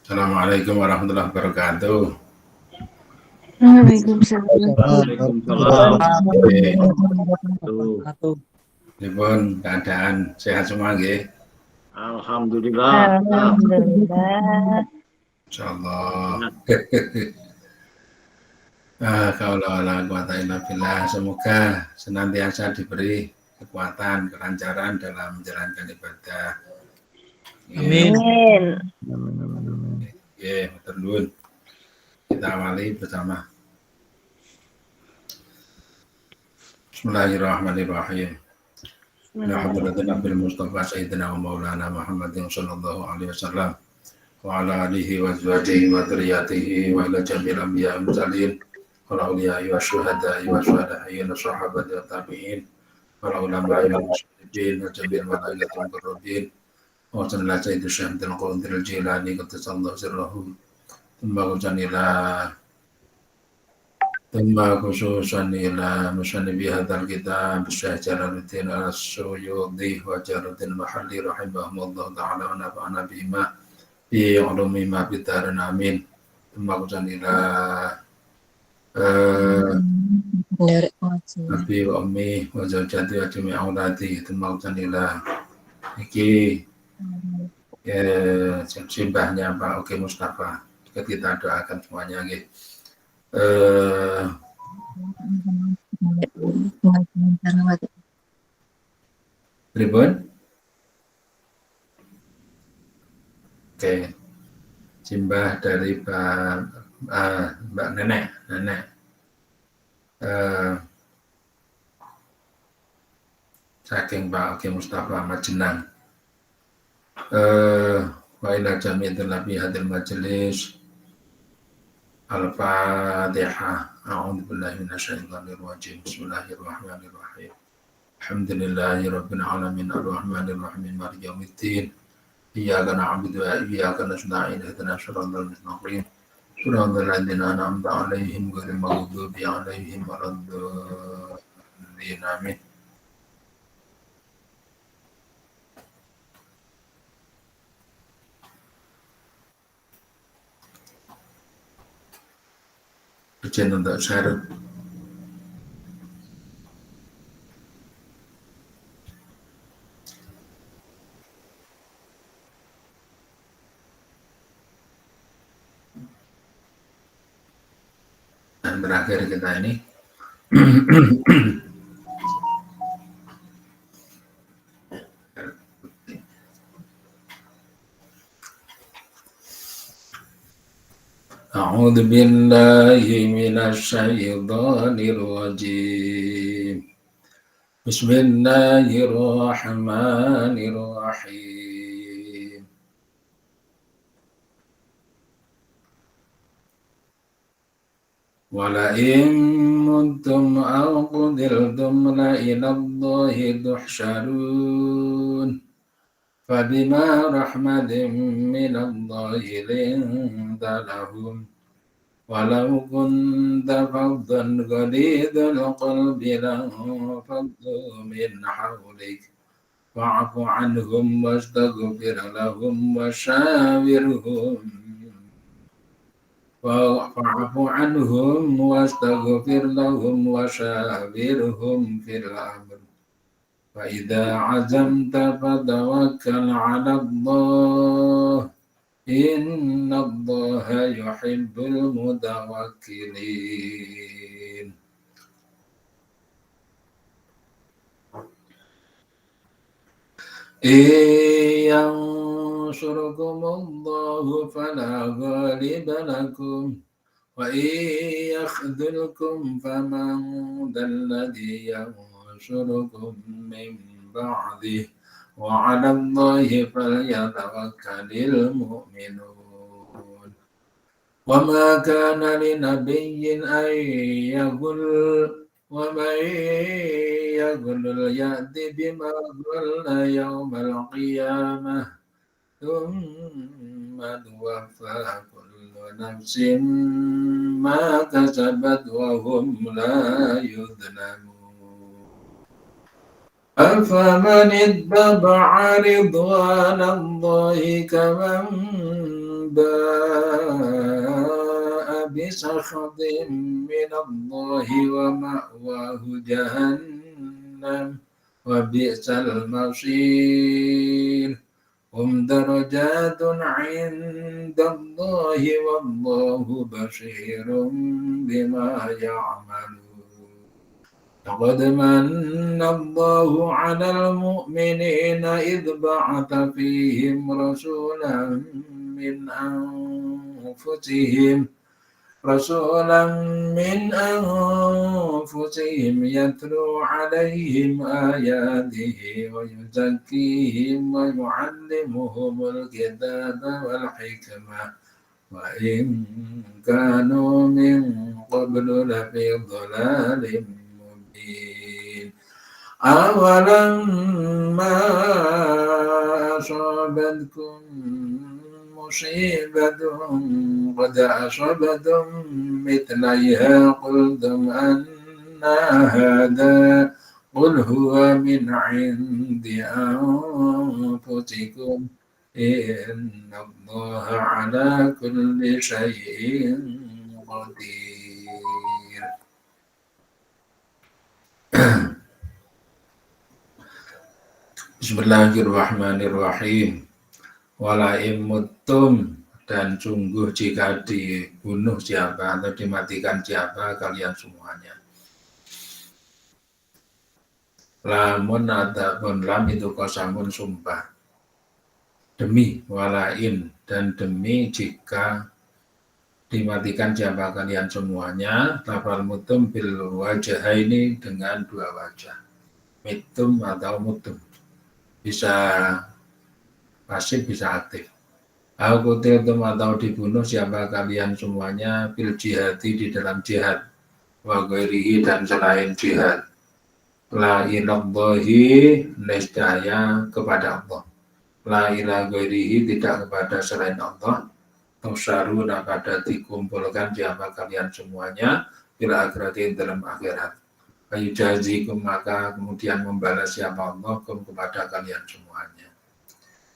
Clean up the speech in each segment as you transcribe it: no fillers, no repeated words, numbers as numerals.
Assalamualaikum warahmatullahi wabarakatuh. Waalaikumsalam. Pripun keadaan sehat semua nggih? Alhamdulillah. Alhamdulillah. Insyaallah. Qaula la quwata illa billah. Semoga senantiasa diberi kekuatan, kelancaran dalam menjalankan ibadah. Amin. Nggih, matur nuwun. Kita awali bersama. Bismillahirrahmanirrahim. Alhamdulillah bil Mustafa Sayyidina wa Maulana Muhammadin sallallahu alaihi wasallam wa ala alihi wa azwajihi wa dzurriyyatihi wa ila jami'il anbiya'i wal mursalin wal awliya'i wa syuhada'i wa syuhada'i wa sahabati wa tabi'in wal ulama'i wal muslimin wa jami'il malaikatil muqarrabin wa sallallahu alaihi wasallam qadir jilani qaddasallahu sirrahu ثم خصوصا إلى مصنف هذا الكتاب الشيخ جلال الدين السيوطي وجلال الدين المحلي رحمهم الله تعالى ونفعنا بهما في علومهما في الدارين آمين. ثم خصوصا إلى أبي وأمي وزوجتي وجميع أولادي. ثم خصوصا إلى iki simbahnya Pak Oke Mustafa. Kita doakan semuanya gitu. Pripun? Oke, simbah dari Mbak Nenek. Saking Pak Oke Mustafa Majenang. Wa ila jami'atil nabi hadil majelis. Al-Fatihah. A'udzu billahi minasyaitonir rajim. Bismillahirrahmanirrahim. Alhamdulillahirabbil alamin arrahmanir rahim maliki yaumiddin. Iyyaka na'budu wa iyyaka nasta'in ihdinas siratal mustaqim. Siratal ladzina an'amta 'alaihim ghairil maghdubi 'alaihim waladdallin. Amin. Izin untuk share. Dan terakhir kita ini A'udzu billahi minasyaitonir rajim. Bismillahirrahmanirrahim. Wala in muntum aw qudirtum la ilallahi tuhsyarun. Fabima rahmatin minallahi linta lahum walau kunta faddan ghalidhal qalbi lanfaddu min hawlik fa'fu anhum wastaghfir lahum wasyawirhum fil amr. فإذا عزمت فتوكل على الله إن الله يحب المتوكلين. إن ينصركم الله فلا غالب لكم وإن يخذلكم فمن ذا الذي ينصركم من بعده وعلى الله فليتوكل المؤمنون. وما كان لنبي أن يغل ومن يغل يأت بما غل يوم القيامة ثم توفى كل نفس ما كسبت وهم لا يظلمون. أفمن اتبع رضوان الله كمن باء بسخط من الله ومأواه جهنم وبئس المصير هم درجات عند الله والله بصير بما يعملون لقد من الله على المؤمنين إذ بعث فيهم رسولا من أنفسهم يتلو عليهم آياته ويزكيهم ويعلمهم الكتاب والحكمة وإن كانوا من قبل لفي ضلال مبين أولما أصابتكم مصيبة قد أصبتم مثليها قلتم أن هذا قل هو من عند أنفسكم إن الله على كل شيء قدير. Bismillahirrahmanirrahim. Walaim mutum, dan sungguh jika dibunuh siapa atau dimatikan siapa kalian semuanya. Lamun adapun lam itu kosamun sumpah. Demi walain dan demi jika dimatikan siapa kalian semuanya. Lafal mutum bil wajah ini dengan dua wajah. Mitum atau mutum. Bisa pasif bisa aktif. Al-Qutiltum atau dibunuh siapa kalian semuanya bil jihadi di dalam jihad wa ghairihi dan selain jihad. La ilallahi nescaya kepada Allah. La ila ghairihi tidak kepada selain Allah. Tusaruna pada dikumpulkan siapa kalian semuanya bila akhiratin dalam akhirat. Kayu jazikum maka kemudian membalas siapa Allah kepada kalian semuanya.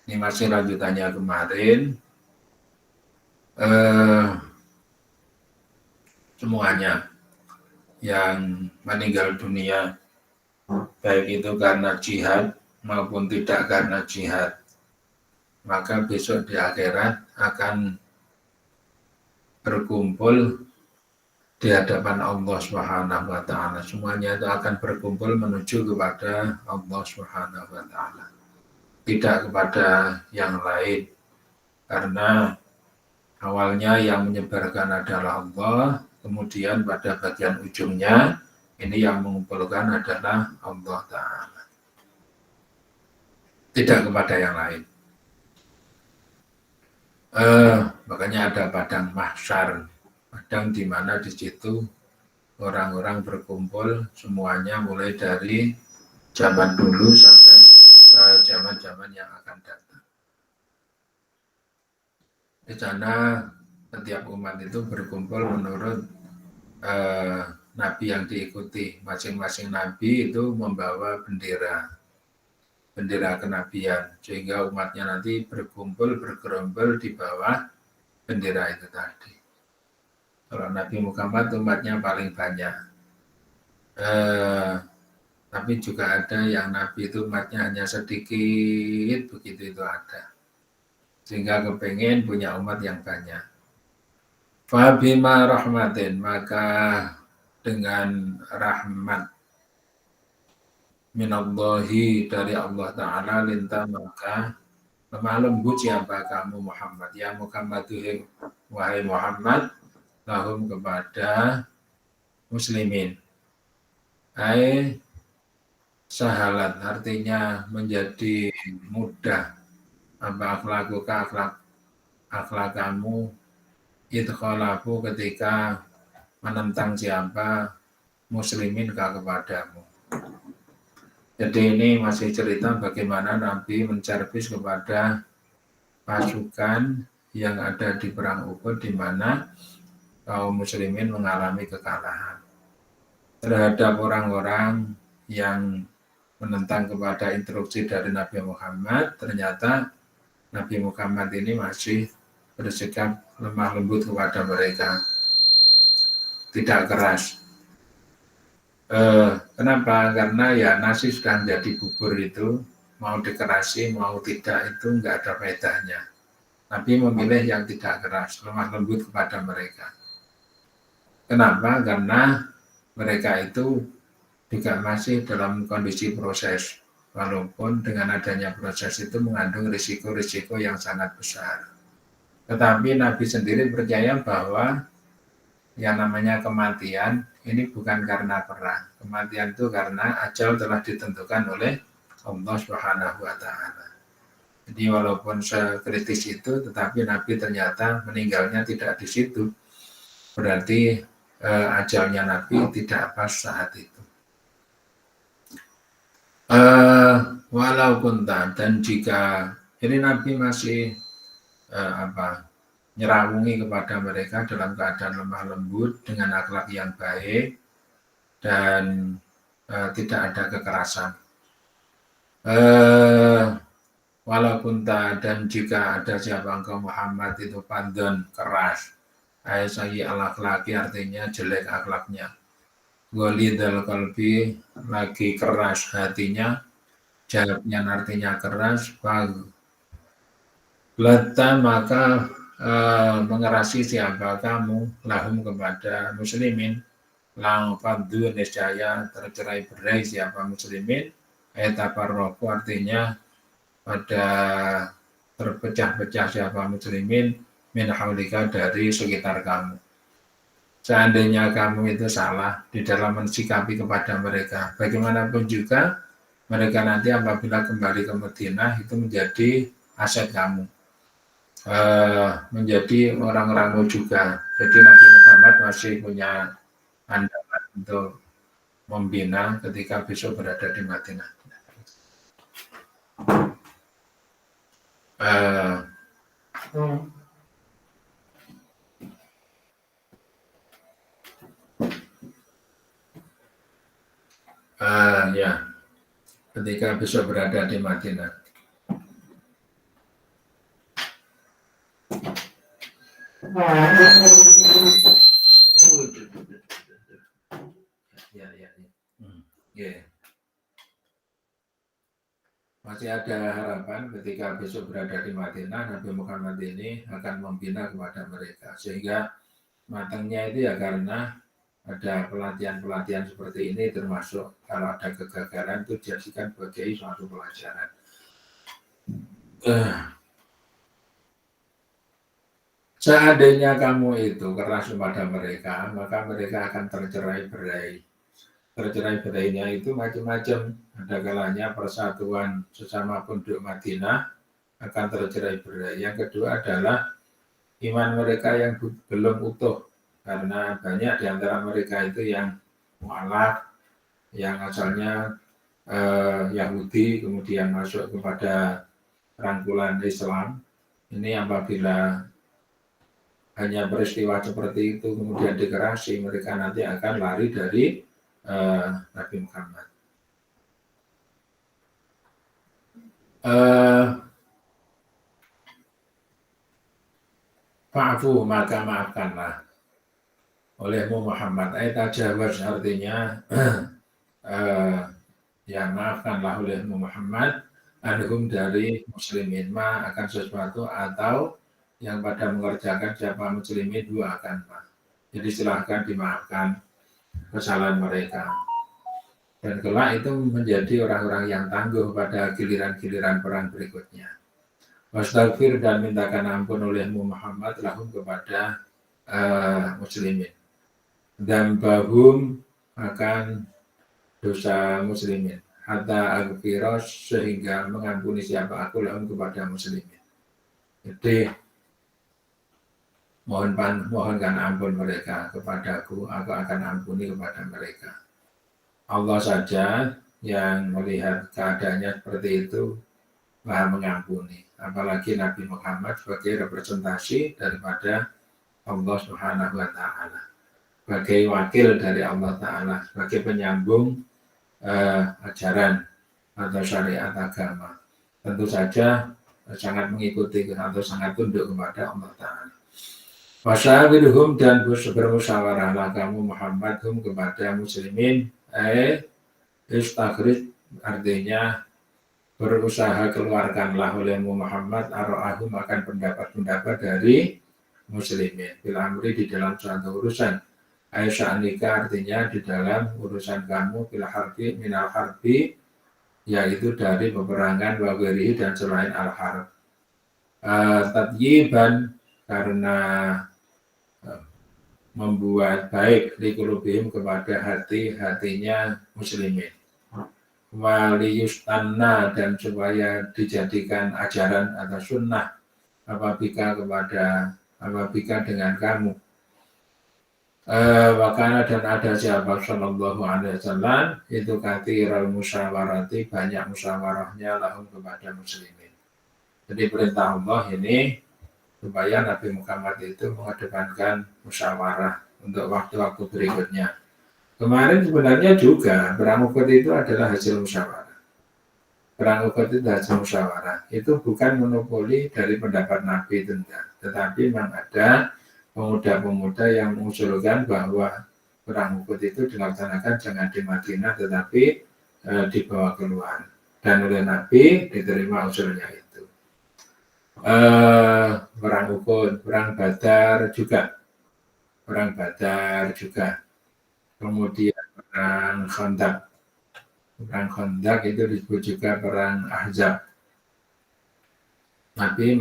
Ini masih lanjutannya kemarin. Semuanya yang meninggal dunia baik itu karena jihad maupun tidak karena jihad, maka besok di akhirat akan berkumpul di hadapan Allah Subhanahu wa taala. Semuanya itu akan berkumpul menuju kepada Allah Subhanahu wa taala. Tidak kepada yang lain, karena awalnya yang menyebarkan adalah Allah, kemudian pada bagian ujungnya ini yang mengumpulkan adalah Allah Ta'ala, tidak kepada yang lain. Makanya ada padang mahsyar, padang di mana di situ orang-orang berkumpul semuanya mulai dari zaman dulu sampai zaman-zaman yang akan datang. Di sana setiap umat itu berkumpul menurut nabi yang diikuti. Masing-masing nabi itu membawa bendera kenabian, sehingga umatnya nanti berkumpul bergerombol di bawah bendera itu tadi. Kalau Nabi Muhammad umatnya paling banyak. Tapi juga ada yang Nabi itu umatnya hanya sedikit, begitu itu ada. Sehingga kepengen punya umat yang banyak. Fabima rahmatin, maka dengan rahmat minallahi dari Allah Ta'ala linta maka lemah lembut siapa kamu Muhammad. Ya Muhammad, wahai Muhammad, lahum kepada muslimin. Sahalat artinya menjadi mudah apa akhlak kamu idkhalaku ketika menentang siapa muslimin kepadamu. Jadi ini masih cerita bagaimana Nabi menservis kepada pasukan yang ada di perang Uhud, di mana kaum muslimin mengalami kekalahan terhadap orang-orang yang menentang kepada instruksi dari Nabi Muhammad, ternyata Nabi Muhammad ini masih bersikap lemah lembut kepada mereka, tidak keras. Kenapa? Karena ya nasi sudah menjadi bubur itu, mau dikerasi mau tidak itu enggak ada faedahnya. Nabi memilih yang tidak keras, lemah lembut kepada mereka. Kenapa? Karena mereka itu juga masih dalam kondisi proses, walaupun dengan adanya proses itu mengandung risiko-risiko yang sangat besar. Tetapi Nabi sendiri percaya bahwa yang namanya kematian ini bukan karena perang. Kematian itu karena ajal telah ditentukan oleh Allah Subhanahu wa Ta'ala. Jadi walaupun sekritis itu, tetapi Nabi ternyata meninggalnya tidak di situ. Berarti ajalnya Nabi tidak pas saat itu. Walaupun dan jika ini Nabi masih nyerawungi kepada mereka dalam keadaan lemah lembut dengan akhlak yang baik dan tidak ada kekerasan. Walaupun dan jika ada siapa engkau Muhammad itu pandon keras, sayyi al-akhlaki artinya jelek akhlaknya, ghalidul qalbi lagi keras hatinya, jawabnya artinya keras, lata maka mengerasi siapa kamu lahum kepada muslimin, lang faddu niscaya tercerai berai siapa muslimin, tafarraqu artinya pada terpecah-pecah siapa muslimin min haulika dari sekitar kamu. Seandainya kamu itu salah di dalam mensikapi kepada mereka, bagaimanapun juga mereka nanti apabila kembali ke Madinah itu menjadi aset kamu, menjadi orang-orangmu juga. Jadi Nabi Muhammad masih punya andalan untuk membina ketika besok berada di Madinah. Ya, ketika besok berada di Madinah. Masih ada harapan ketika besok berada di Madinah, Nabi Muhammad ini akan membina kepada mereka. Sehingga matangnya itu ya karena ada pelatihan-pelatihan seperti ini, termasuk kalau ada kegagalan itu dijadikan sebagai suatu pelajaran. Seandainya kamu itu keras kepada mereka, maka mereka akan tercerai-berai. Tercerai-berainya itu macam-macam. Ada kalanya persatuan sesama penduduk Madinah akan tercerai-berai. Yang kedua adalah iman mereka yang belum utuh, karena banyak di antara mereka itu yang mualaf, yang asalnya Yahudi kemudian masuk kepada rangkulan Islam. Ini apabila hanya peristiwa seperti itu kemudian dikerasi, mereka nanti akan lari dari Nabi Muhammad. Fa'fu maka maafkanlah olehmu Muhammad. Tajawaz artinya ya maafkanlah olehmu Muhammad anhum dari muslimin, ma akan sesuatu atau yang pada mengerjakan siapa muslimin dua akan ma. Jadi silahkan dimaafkan kesalahan mereka. Dan kelak itu menjadi orang-orang yang tangguh pada giliran-giliran perang berikutnya. Wastaghfir dan mintakan ampun olehmu Muhammad lahum kepada muslimin. Dan bahum akan dosa muslimin. Hatta aghfiros sehingga mengampuni siapa aku lahum kepada muslimin. Jadi mohonkan ampun mereka kepadaku, aku akan ampuni kepada mereka. Allah saja yang melihat keadaannya seperti itu Maha mengampuni. Apalagi Nabi Muhammad sebagai representasi daripada Allah Subhanahu wa Ta'ala, sebagai wakil dari Allah Ta'ala, sebagai penyambung ajaran atau syariat agama. Tentu saja sangat mengikuti atau sangat tunduk kepada Allah Ta'ala. Wasyawirhum dan bermusyawarahlah kamu Muhammad kepada muslimin. Istakhrij artinya berusaha keluarkanlah olehmu Muhammad ara'ahum akan pendapat-pendapat dari muslimin bil amri di dalam suatu urusan. Aisya'nika artinya di dalam urusan kamu bil harbi minal harbi, yaitu dari peperangan wagerihi dan selain al-harb. Tadyiban karena membuat baik likulubihim kepada hatinya muslimin. Waliyustanna dan supaya dijadikan ajaran atau sunnah apabila dengan kamu. Wakana dan ada siapa sallallahu alaihi wasallam itu kathirul musyawarati, banyak musyawarahnya lahum kepada muslimin. Jadi perintah Allah ini supaya Nabi Muhammad itu mengedepankan musyawarah untuk waktu-waktu berikutnya. Kemarin sebenarnya juga perang Uhud itu adalah hasil musyawarah. Perang Uhud itu hasil musyawarah. Itu bukan monopoli dari pendapat Nabi tentang, tetapi memang ada pemuda-pemuda yang mengusulkan bahwa perang Uhud itu dilaksanakan jangan di Madinah tetapi dibawa keluar. Dan oleh Nabi diterima usulnya itu. Perang Uhud, perang Badar juga, kemudian perang Khandaq itu disebut juga perang Ahzab. Nabi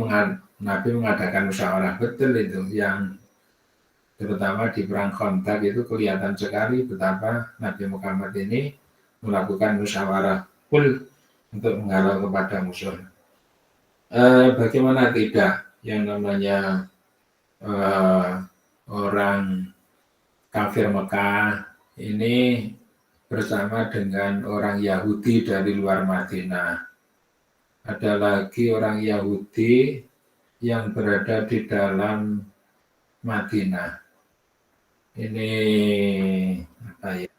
mengadakan musyawarah betul itu, yang terutama di perang Khandaq itu kelihatan sekali betapa Nabi Muhammad ini melakukan musyawarah full untuk menghalau kepada musuh. Bagaimana tidak yang namanya orang kafir Mekah ini bersama dengan orang Yahudi dari luar Madinah. Ada lagi orang Yahudi yang berada di dalam Madinah. Ini apa ya?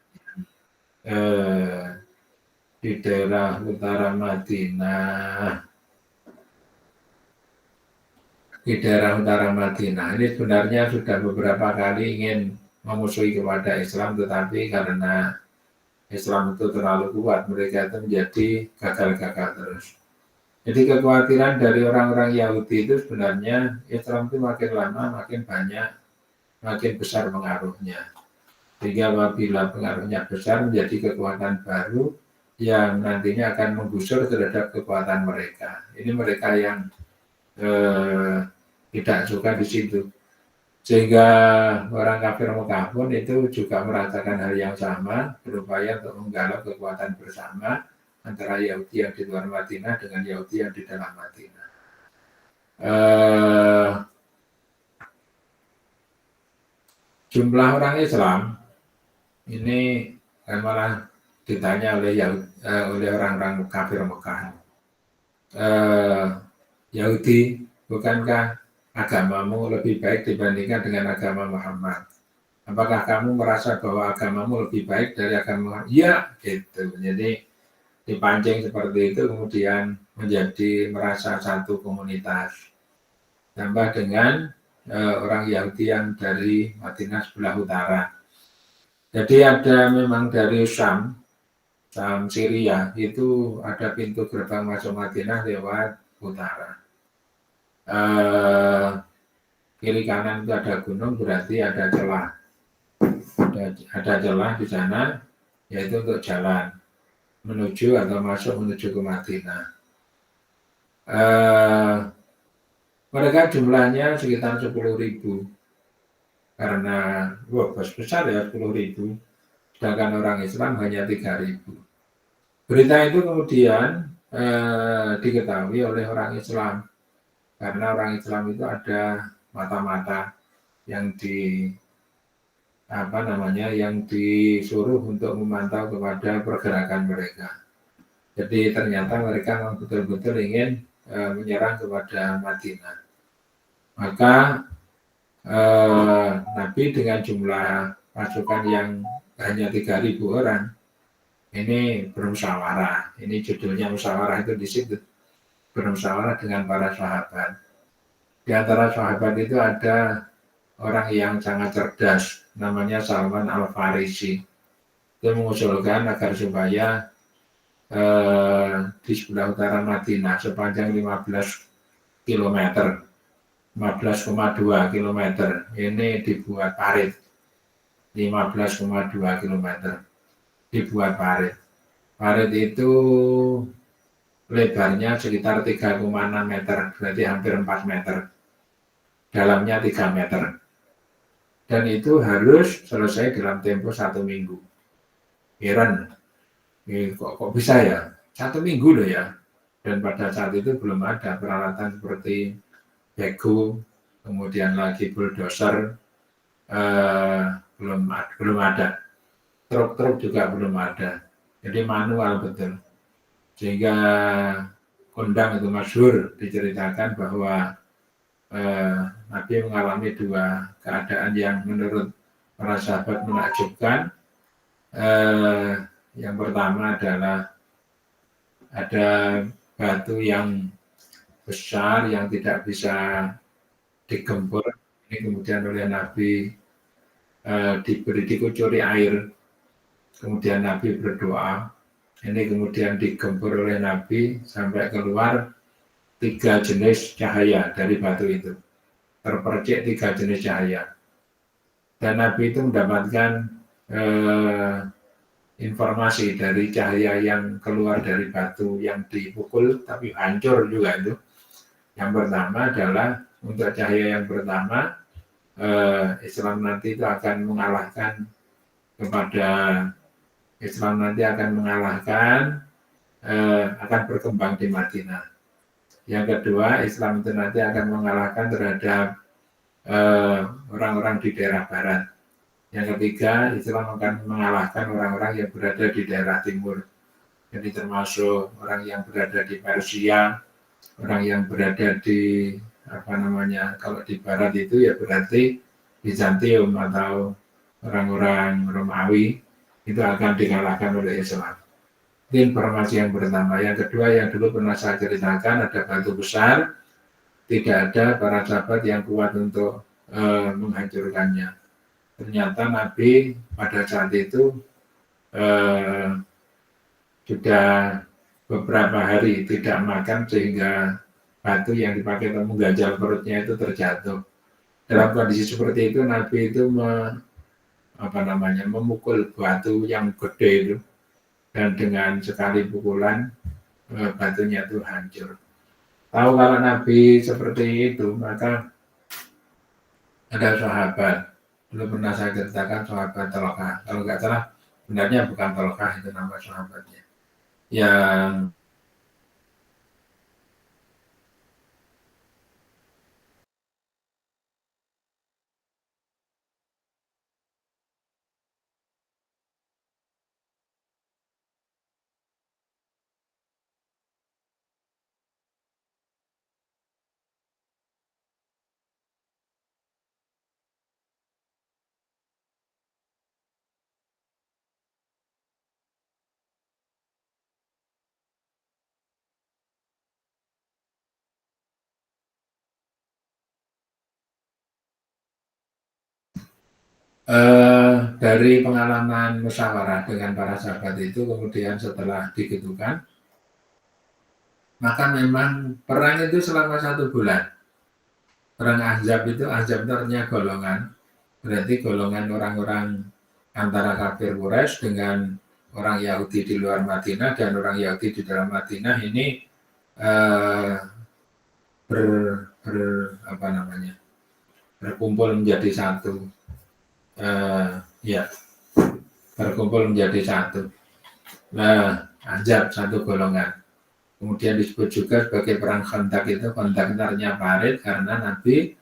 Di daerah utara Madinah. Ini sebenarnya sudah beberapa kali ingin memusuhi kepada Islam, tetapi karena Islam itu terlalu kuat, mereka itu menjadi gagal-gagal terus. Jadi kekhawatiran dari orang-orang Yahudi itu sebenarnya Islam itu makin lama makin banyak, makin besar pengaruhnya. Sehingga apabila pengaruhnya besar menjadi kekuatan baru yang nantinya akan menggusur terhadap kekuatan mereka. Ini mereka yang tidak suka di situ, sehingga orang kafir Mekah pun itu juga merasakan hal yang sama, berupaya untuk menggalau kekuatan bersama antara Yahudi yang di luar Madinah dengan Yahudi yang di dalam Madinah. Jumlah orang Islam ini malah ditanya oleh orang-orang kafir Mekah. Yahudi, bukankah agamamu lebih baik dibandingkan dengan agama Muhammad? Apakah kamu merasa bahwa agamamu lebih baik dari agama Muhammad? Ya, gitu. Jadi dipancing seperti itu, kemudian menjadi merasa satu komunitas. Tambah dengan orang Yahudi yang dari Madinah sebelah utara. Jadi ada memang dari Syam Syria itu ada pintu gerbang masuk Madinah lewat utara. Kiri kanan itu ada gunung, berarti ada celah. Ada celah di sana, yaitu untuk jalan menuju atau masuk menuju ke Madinah. Mereka jumlahnya sekitar 10.000, karena besar ya 10.000, sedangkan orang Islam hanya 3.000. Berita itu kemudian diketahui oleh orang Islam. Karena orang Islam itu ada mata-mata yang yang disuruh untuk memantau kepada pergerakan mereka. Jadi ternyata mereka memang betul-betul ingin menyerang kepada Madinah. Maka Nabi dengan jumlah pasukan yang hanya 3.000 orang ini bermusyawarah. Ini judulnya musyawarah itu di situ. Bermusyawarah dengan para sahabat. Di antara sahabat itu ada orang yang sangat cerdas, namanya Salman Al-Farisi. Dia mengusulkan agar supaya di sebelah utara Madinah sepanjang 15 km, 15,2 km ini dibuat parit. 15,2 km dibuat parit. Parit itu lebarnya sekitar 3,6 meter, berarti hampir 4 meter. Dalamnya 3 meter. Dan itu harus selesai dalam tempo 1 minggu. Heran, kok bisa ya? 1 minggu loh ya. Dan pada saat itu belum ada peralatan seperti bego, kemudian lagi bulldozer, belum ada. Truk-truk juga belum ada. Jadi manual betul. Sehingga kondang itu masyhur diceritakan bahwa Nabi mengalami 2 keadaan yang menurut para sahabat menakjubkan. Yang pertama adalah ada batu yang besar yang tidak bisa digempur. Ini kemudian oleh Nabi dikucuri air. Kemudian Nabi berdoa. Ini kemudian digempur oleh Nabi sampai keluar 3 jenis cahaya dari batu itu. Terpercik 3 jenis cahaya. Dan Nabi itu mendapatkan informasi dari cahaya yang keluar dari batu yang dipukul tapi hancur juga itu. Yang pertama adalah untuk cahaya yang pertama, Islam nanti itu akan mengalahkan akan berkembang di Madinah. Yang kedua, Islam itu nanti akan mengalahkan terhadap orang-orang di daerah barat. Yang ketiga, Islam akan mengalahkan orang-orang yang berada di daerah timur. Jadi termasuk orang yang berada di Persia, orang yang berada di kalau di barat itu ya berarti Bizantium atau orang-orang Romawi itu akan dikalahkan oleh Islam. Ini informasi yang pertama. Yang kedua yang dulu pernah saya ceritakan, ada batu besar, tidak ada para sahabat yang kuat untuk menghancurkannya. Ternyata Nabi pada saat itu sudah beberapa hari tidak makan sehingga batu yang dipakai untuk mengganjal perutnya itu terjatuh. Dalam kondisi seperti itu Nabi itu memukul batu yang gede itu, dan dengan sekali pukulan batunya itu hancur. Tahu kalau Nabi seperti itu, maka ada sahabat. Dulu pernah saya ceritakan sahabat Tolkah. Kalau nggak salah, benarnya bukan Tolkah itu nama sahabatnya. Yang dari pengalaman musyawarah dengan para sahabat itu, kemudian setelah digitukan, maka memang perang itu selama 1 bulan. Perang Ahzab itu artinya golongan, berarti golongan orang-orang antara kafir Quraisy dengan orang Yahudi di luar Madinah dan orang Yahudi di dalam Madinah ini berkumpul menjadi satu. Berkumpul menjadi satu. Ahzab satu golongan. Kemudian disebut juga sebagai perang Khandaq itu. Khandaq artinya parit karena Nabi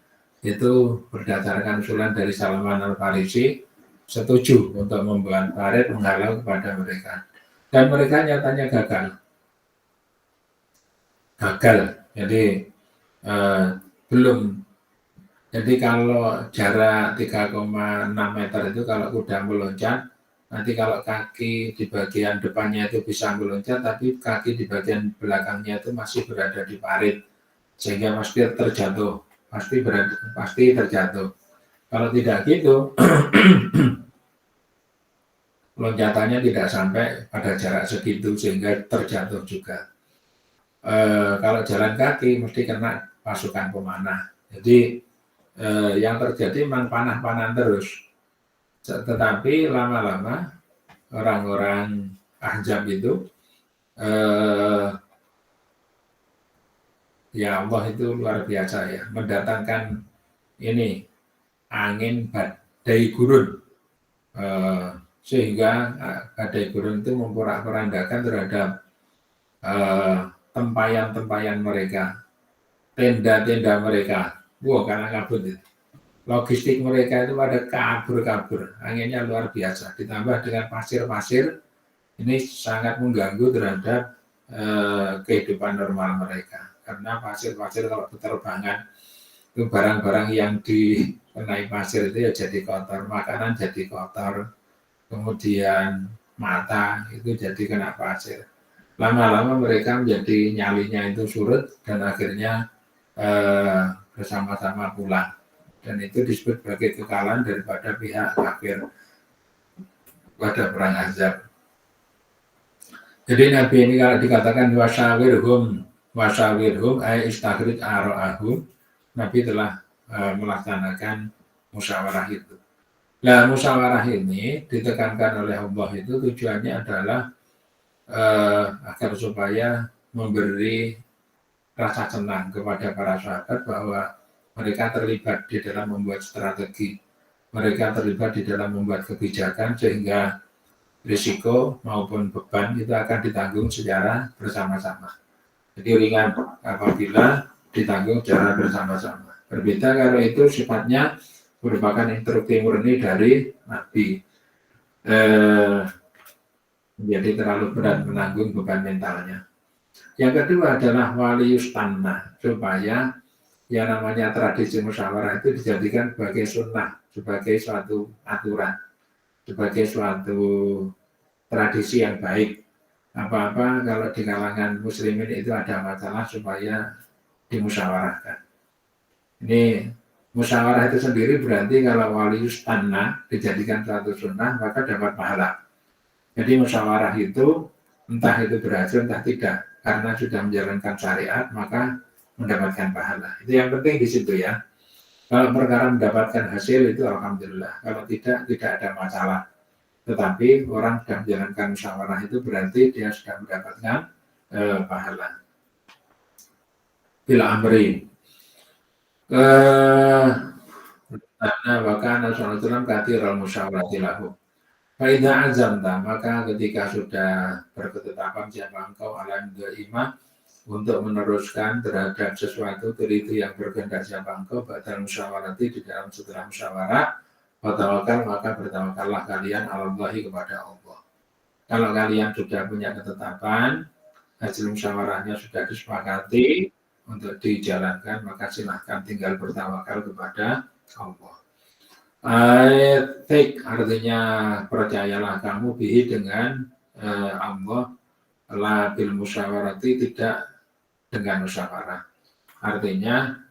itu berdasarkan usulan dari Salman Al-Farisi setuju untuk membuat parit menghalau kepada mereka. Dan mereka nyatanya gagal. Jadi belum. Jadi kalau jarak 3,6 meter itu kalau kuda meloncat Nanti kalau kaki di bagian depannya itu bisa meloncat, tapi kaki di bagian belakangnya itu masih berada di parit, sehingga pasti terjatuh. Kalau tidak gitu, loncatannya tidak sampai pada jarak segitu sehingga terjatuh juga. Kalau jalan kaki mesti kena pasukan pemanah. Jadi yang terjadi memang panah-panah terus. Tetapi lama-lama orang-orang Ahzab itu ya Allah itu luar biasa ya, mendatangkan ini angin badai gurun sehingga badai gurun itu memporak-porandakan terhadap tempayan-tempayan mereka, tenda-tenda mereka. Wah, karena kabut itu. Logistik mereka itu pada kabur-kabur, anginnya luar biasa. Ditambah dengan pasir-pasir, ini sangat mengganggu terhadap kehidupan normal mereka. Karena pasir-pasir kalau berterbangan, itu barang-barang yang dikenai pasir itu ya jadi kotor, makanan jadi kotor, kemudian mata itu jadi kena pasir. Lama-lama mereka menjadi nyalinya itu surut dan akhirnya bersama-sama pulang. Dan itu disebut sebagai kekalahan daripada pihak kafir pada perang Ahzab. Jadi Nabi ini kalau dikatakan wasawirhum ay istaghrid ara'ahum, Nabi telah melaksanakan musyawarah itu. Nah, musyawarah ini ditekankan oleh Allah itu tujuannya adalah agar supaya memberi rasa senang kepada para sahabat bahwa mereka terlibat di dalam membuat strategi, mereka terlibat di dalam membuat kebijakan sehingga risiko maupun beban itu akan ditanggung secara bersama-sama. Jadi ringan apabila ditanggung secara bersama-sama. Berbeda kalau itu sifatnya merupakan instruksi murni dari Nabi. Menjadi terlalu berat menanggung beban mentalnya. Yang kedua adalah waliyustanna, supaya yang namanya tradisi musyawarah itu dijadikan sebagai sunnah, sebagai suatu aturan, sebagai suatu tradisi yang baik. Apa-apa kalau di kalangan muslimin itu ada masalah supaya dimusyawarahkan. Ini musyawarah itu sendiri berarti kalau waliyustanna dijadikan suatu sunnah maka dapat pahala. Jadi musyawarah itu entah itu berhasil entah tidak, karena sudah menjalankan syariat maka mendapatkan pahala. Itu yang penting di situ ya. Kalau perkara mendapatkan hasil itu alhamdulillah. Kalau tidak ada masalah. Tetapi orang sudah menjalankan musyawarah itu berarti dia sudah mendapatkan pahala. Bila amri. Karena wakana sallallahu kathirul musyawarati lahu. Faidah azamta, maka ketika sudah berketetapan siapa engkau alam imam untuk meneruskan terhadap sesuatu itu yang berkehendak siapa engkau ba'dal musyawarati di dalam setelah musyawarah, watawakal maka bertawakallah kalian alallahi kepada Allah. Kalau kalian sudah punya ketetapan, hasil musyawarahnya sudah disepakati untuk dijalankan, maka silahkan tinggal bertawakal kepada Allah. Take artinya percayalah kamu bihi dengan Allah, la bil musyawarati tidak dengan musyawarah. Artinya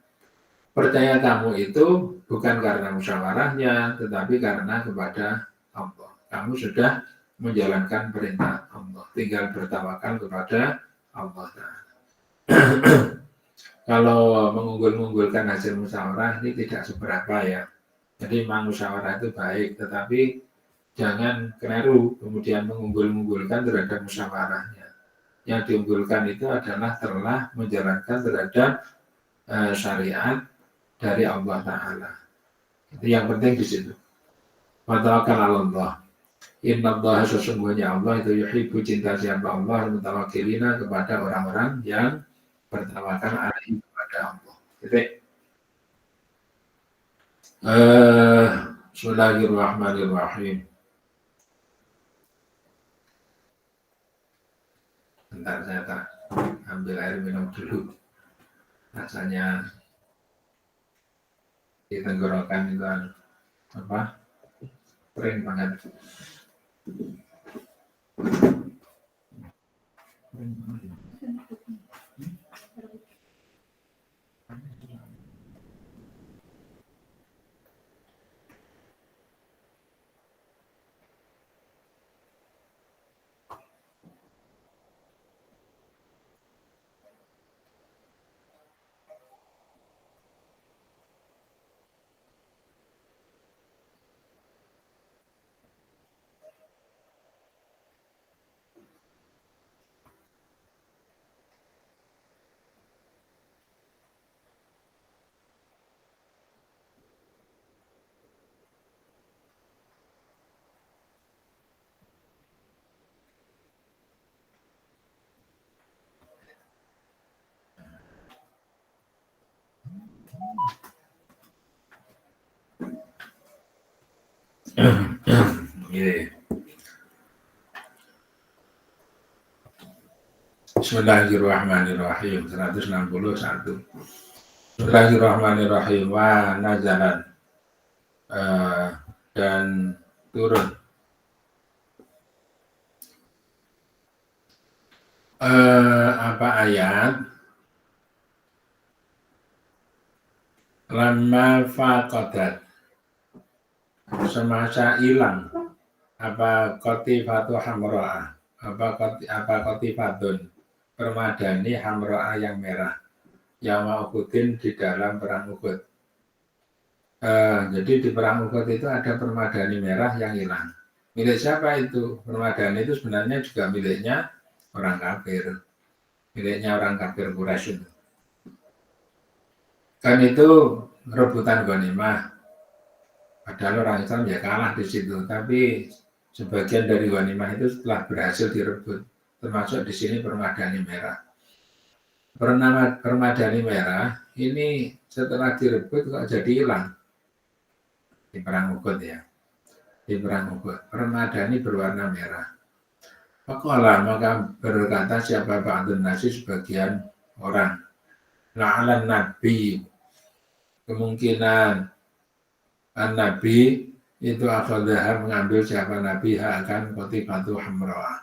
percaya kamu itu bukan karena musyawarahnya, tetapi karena kepada Allah. Kamu sudah menjalankan perintah Allah, tinggal bertawakal kepada Allah. Kalau mengunggul-unggulkan hasil musyawarah ini tidak seberapa ya. Jadi memang musyawarah itu baik, tetapi jangan keliru kemudian mengunggul-unggulkan terhadap musyawarahnya. Yang diunggulkan itu adalah telah menjalankan terhadap syariat dari Allah Ta'ala. Itu yang penting di situ. Watawakal Allah. Inna Allah sesungguhnya Allah itu yuhibbu cinta siapa Allah mutawakkilina kepada orang-orang yang bertawakal alaihi kepada Allah. Jadi Bismillahirrahmanirrahim. Bentar saya tak ambil air minum dulu. Rasanya di tenggorokan itu apa? Kering banget. Yeah. Bismillahirrahmanirrahim 161. Bismillahirrahmanirrahim wa nazalan dan turun apa ayat lamma faqadat semasa hilang apa qatifatu hamra'ah apa qatifatun permadani hamra'ah yang merah yawma Uhudin di dalam perang Uhud. Jadi di perang Uhud itu ada permadani merah yang hilang. Milik siapa itu? Permadani itu sebenarnya juga miliknya orang kafir. Miliknya orang kafir Quraisy itu. Kan itu rebutan ghanimah. Padahal orang Islam ya kalah di situ, tapi sebagian dari ghanimah itu setelah berhasil direbut, termasuk di sini permadani merah. Permadani merah ini setelah direbut kok jadi hilang di perang Uhud ya. Di perang Uhud, permadani berwarna merah. Maka berkata siapa ba'dun nasi sebagian orang. La'alan nabi, kemungkinan Nabi itu akhadha mengambil siapa Nabi akan qatifatu hamra'ah.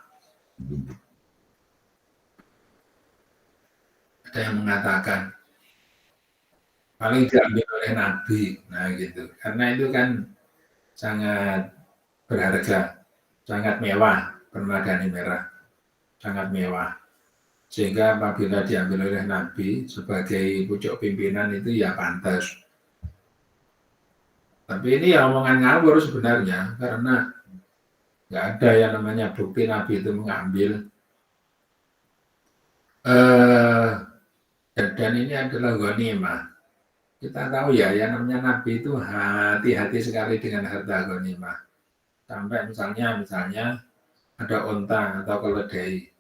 Ada yang mengatakan paling diambil oleh Nabi, nah gitu. Karena itu kan sangat berharga, sangat mewah, permadani merah, sangat mewah. Sehingga apabila diambil oleh Nabi sebagai pucuk pimpinan itu ya pantas. Tapi ini ya omongan ngawur sebenarnya, karena nggak ada yang namanya bukti Nabi itu mengambil. Dan ini adalah ghanimah. Kita tahu ya, yang namanya Nabi itu hati-hati sekali dengan harta ghanimah. Sampai misalnya ada unta atau keledai.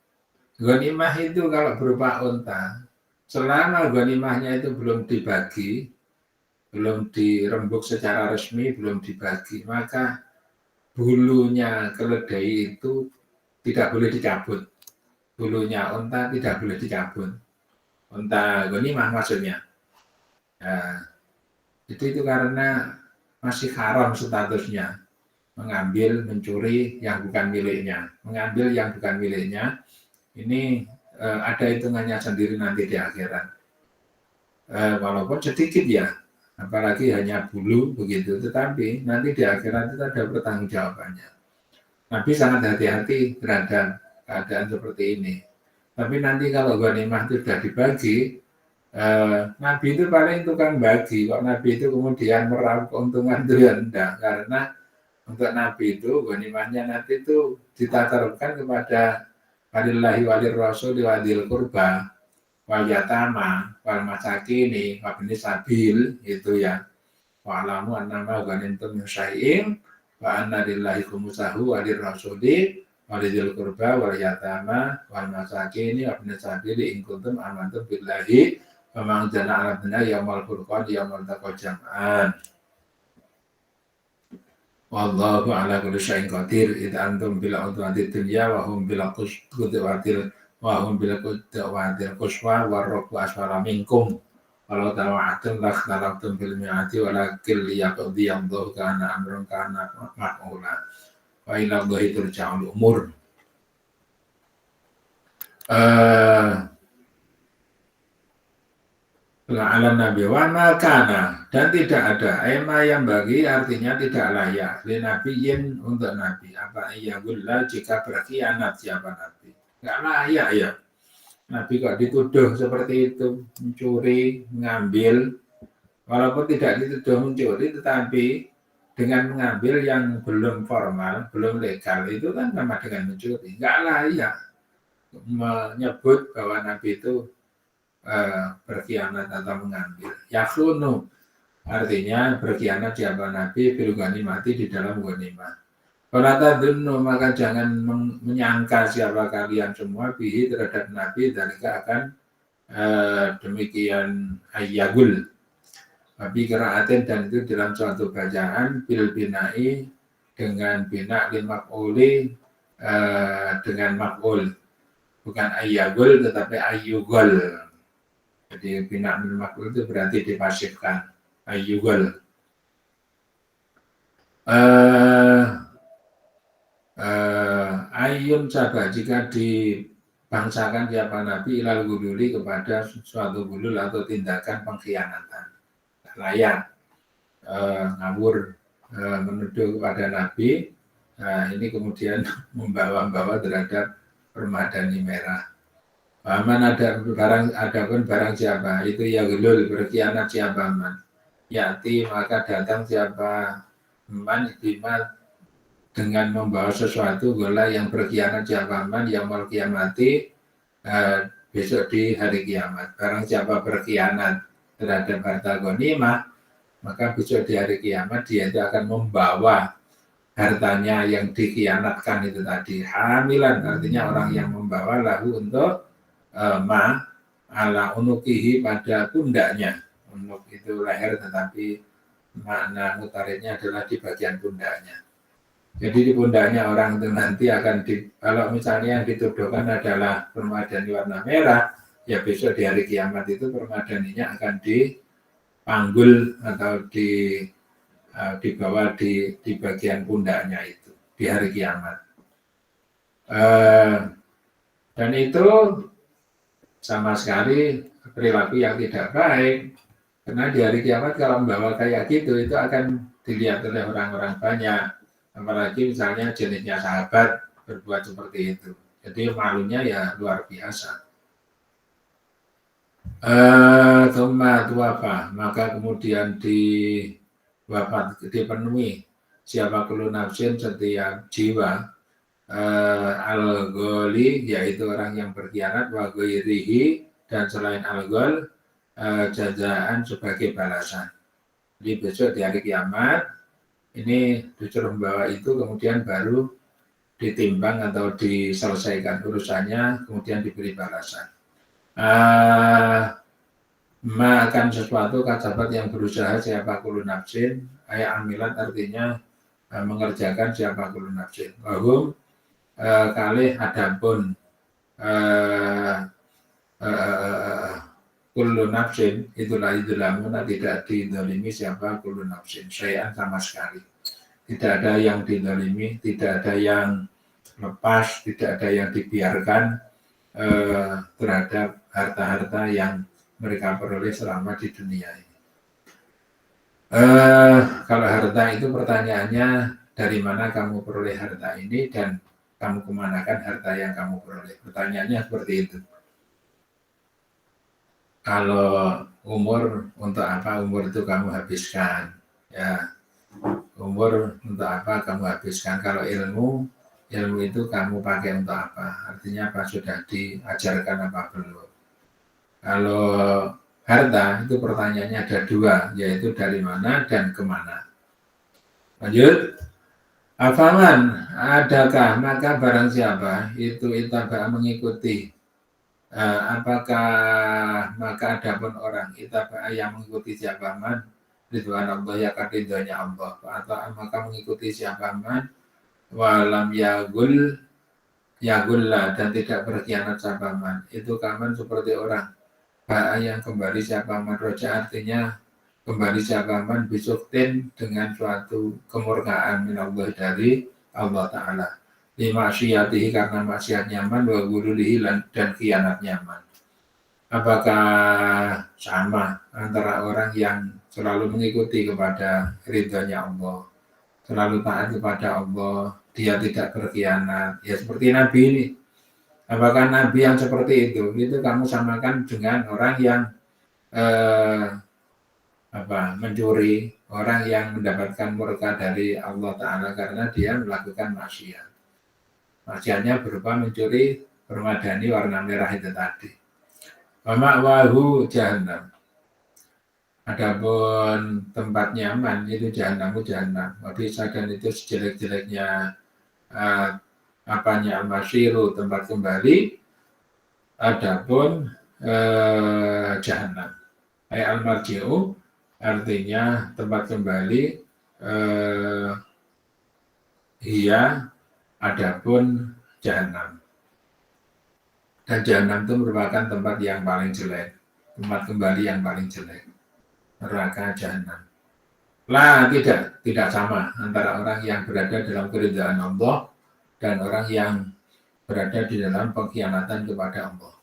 Ghanimah itu kalau berupa unta, selama ghanimahnya itu belum dibagi, belum dirembuk secara resmi, belum dibagi, maka bulunya keledai itu tidak boleh dicabut. Bulunya unta tidak boleh dicabut. Unta ghanimah maksudnya. Nah, itu karena masih haram statusnya. Mengambil, mencuri yang bukan miliknya. Mengambil yang bukan miliknya, ini ada hitungannya sendiri nanti di akhirat. Walaupun sedikit ya, apalagi hanya bulu begitu, tetapi nanti di akhirat itu ada pertanggungjawabannya. Nabi sangat hati-hati terhadap keadaan seperti ini. Tapi nanti kalau ghanimah itu sudah dibagi, Nabi itu paling tukang bagi. Kok Nabi itu kemudian meraup keuntungan itu ya enggak, karena untuk Nabi itu ghanimahnya nanti itu ditatarkan kepada walillahi walir rasul wadil qurba wal yatama wal masakini wa ibnis sabil itu ya. Wa'lamu annama ghanimtum min syai'in wa anna lillahi khumsahu walir rasuli walidil qurba wal yatama wal masakini wa ibnis sabil in kuntum amantum billahi wa ma anzalna 'ala abdina yaumal furqan yaumal taqal jam'an. Wallahu ala kulli syai'in qadir. Idza antum bila udwati dunya wa hum bila qudwatil wa hum bila qudwatil quswa wa rabbu asfala minkum. Walau tawa'atum lakhtalaftum bil mi'ati walakin liyaqdi yamdhu kana amrun kana ma'ula. wa ila Allahi turja'ul umur. Ala Nabi wa makana, dan tidak ada ema yang bagi artinya tidak layak li nabiyin untuk nabi apa iya gula jika berkhianat siapa nabi, nggak layak ya nabi kok dituduh seperti itu mencuri mengambil, walaupun tidak dituduh mencuri tetapi dengan mengambil yang belum formal belum legal itu kan sama dengan mencuri, nggak layak menyebut bahwa nabi itu berkhianat atau mengambil. Yakhunu artinya berkhianat siapa nabi bil ghanimati di dalam ghanimah. Fala tadunnu, maka jangan menyangka siapa kalian semua bihi terhadap nabi dalika akan demikian ayyagul. Tapi kiraatin dan itu dalam suatu bacaan bil binai dengan bina lil maf'uli dengan maf'ul. Bukan ayyagul tetapi ayyugul. Jadi bina bil maf'ul itu berarti dipasifkan ayyugul. Ayun sabah jika dibangsakan siapa nabi ilal gululi kepada suatu gulul atau tindakan pengkhianatan layak ngawur menuduh kepada nabi, ini kemudian membawa terhadap permadani merah. Man ada pun barang siapa itu ya gulul berkhianat siapa man yati maka datang siapa man bima dengan membawa sesuatu gola yang berkhianat siapa man yang mau kiamati besok di hari kiamat. Barang siapa berkhianat terhadap harta ghanimah maka besok di hari kiamat dia itu akan membawa hartanya yang dikhianatkan itu tadi hamilan, artinya orang yang membawa lahu untuk ma ala unukihi pada pundaknya. Unuk itu leher tetapi makna mutaridnya adalah di bagian pundaknya. Jadi di pundaknya orang itu nanti akan kalau misalnya yang dituduhkan adalah permadani warna merah, ya besok di hari kiamat itu permadaninya akan dipanggul atau dibawa di bagian pundaknya itu di hari kiamat. Dan itu sama sekali perilaku yang tidak baik, karena di hari kiamat kalau membawa kayak gitu itu akan dilihat oleh orang-orang banyak, apalagi misalnya jenisnya sahabat berbuat seperti itu, jadi malunya ya luar biasa. Maka kemudian dipenuhi siapa kullu nafsin setiap jiwa al-gholi yaitu orang yang berkhianat wa ghairihi dan selain al-ghol jazaan sebagai balasan. Jadi besok di hari kiamat ini disuruh membawa itu kemudian baru ditimbang atau diselesaikan urusannya kemudian diberi balasan. Akan sesuatu kasabat yang berusaha siapa kullu nafsin ayat amilat artinya mengerjakan siapa kullu nafsin wahum kalih adapun kullu nafsin itulah tidak didolimi siapa kullu nafsin syai'an sama sekali, tidak ada yang didolimi, tidak ada yang lepas, tidak ada yang dibiarkan terhadap harta-harta yang mereka peroleh selama di dunia ini. Kalau harta itu pertanyaannya dari mana kamu peroleh harta ini dan kamu kemanakan harta yang kamu peroleh? Pertanyaannya seperti itu. Kalau umur untuk apa umur itu kamu habiskan? Ya, umur untuk apa kamu habiskan? Kalau ilmu itu kamu pakai untuk apa? Artinya apa? Sudah diajarkan apa belum? Kalau harta itu pertanyaannya ada dua, yaitu dari mana dan kemana. Lanjut. Afaman adakah maka barang siapa itu itaba mengikuti apakah maka adapun orang itaba yang mengikuti siapa man ridwan Allah ya ridhonya Allah atau maka mengikuti siapa man walam yagulla dan tidak berkhianat siapa man itu kaman seperti orang yang kembali siapa man roja artinya kembali siapa man bisuktin dengan suatu kemurkaan min Allah dari Allah Ta'ala. Lima syiatihi karena maksiat nyaman, wa gurulihi dan khianat nyaman. Apakah sama antara orang yang selalu mengikuti kepada ridhonya Allah, selalu taat kepada Allah, dia tidak berkhianat, ya seperti Nabi ini. Apakah Nabi yang seperti itu kamu samakan dengan orang yang mencuri, orang yang mendapatkan murka dari Allah Ta'ala karena dia melakukan maksiat. Maksiatnya berupa mencuri permadani warna merah itu tadi. Wa ma'wahu jahannam. Adapun tempat nyaman itu jahannamu jahannam. Wabisa dan itu sejelek-jeleknya al-masyiru tempat kembali. Adapun jahannam. Ay al-marji'u artinya tempat kembali. Iya, adapun jahannam. Dan jahannam itu merupakan tempat yang paling jelek, tempat kembali yang paling jelek, neraka jahannam. Tidak sama antara orang yang berada dalam keridhaan Allah dan orang yang berada di dalam pengkhianatan kepada Allah.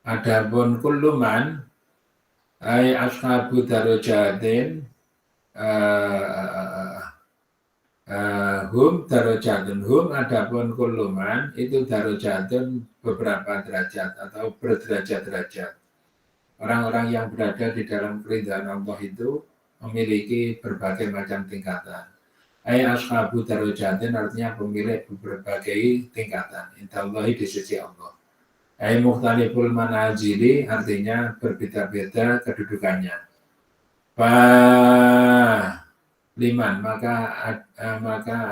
Adapun kulluman ay ashabu darajatin hum darajatun hum adapun kulluman itu darajatun beberapa derajat atau berderajat-derajat. Orang-orang yang berada di dalam keridhaan Allah itu memiliki berbagai macam tingkatan. Ay ashabu darajatin artinya pemilik berbagai tingkatan. Indallahi di sisi Allah. Ay mukhtaliful manazili artinya berbeda-beda kedudukannya. Liman maka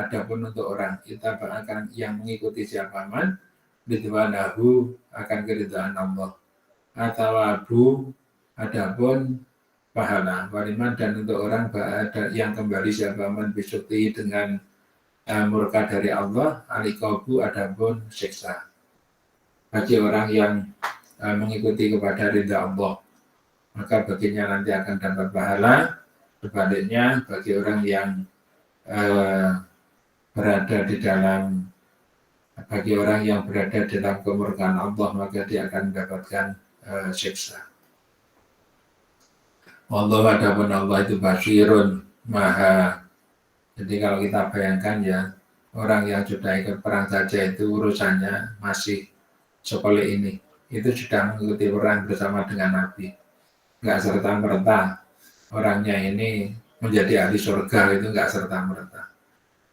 adapun untuk orang kita akan yang mengikuti siapa man bidwanahu akan keridhaan Allah atau abu adapun pahala waliman dan untuk orang yang kembali siapa man bisukti dengan murka dari Allah alikobu adapun siksa bagi orang yang mengikuti kepada ridha Allah maka baginya nanti akan dapat pahala. Sebaliknya bagi orang yang berada dalam kemurkaan Allah maka dia akan mendapatkan siksa. Allah adapun Allah itu basyirun maha. Jadi kalau kita bayangkan ya orang yang sudah ikut perang saja itu urusannya masih seperti ini. Itu sudah mengikuti perang bersama dengan Nabi. Enggak serta-merta orangnya ini menjadi ahli surga itu enggak serta-merta.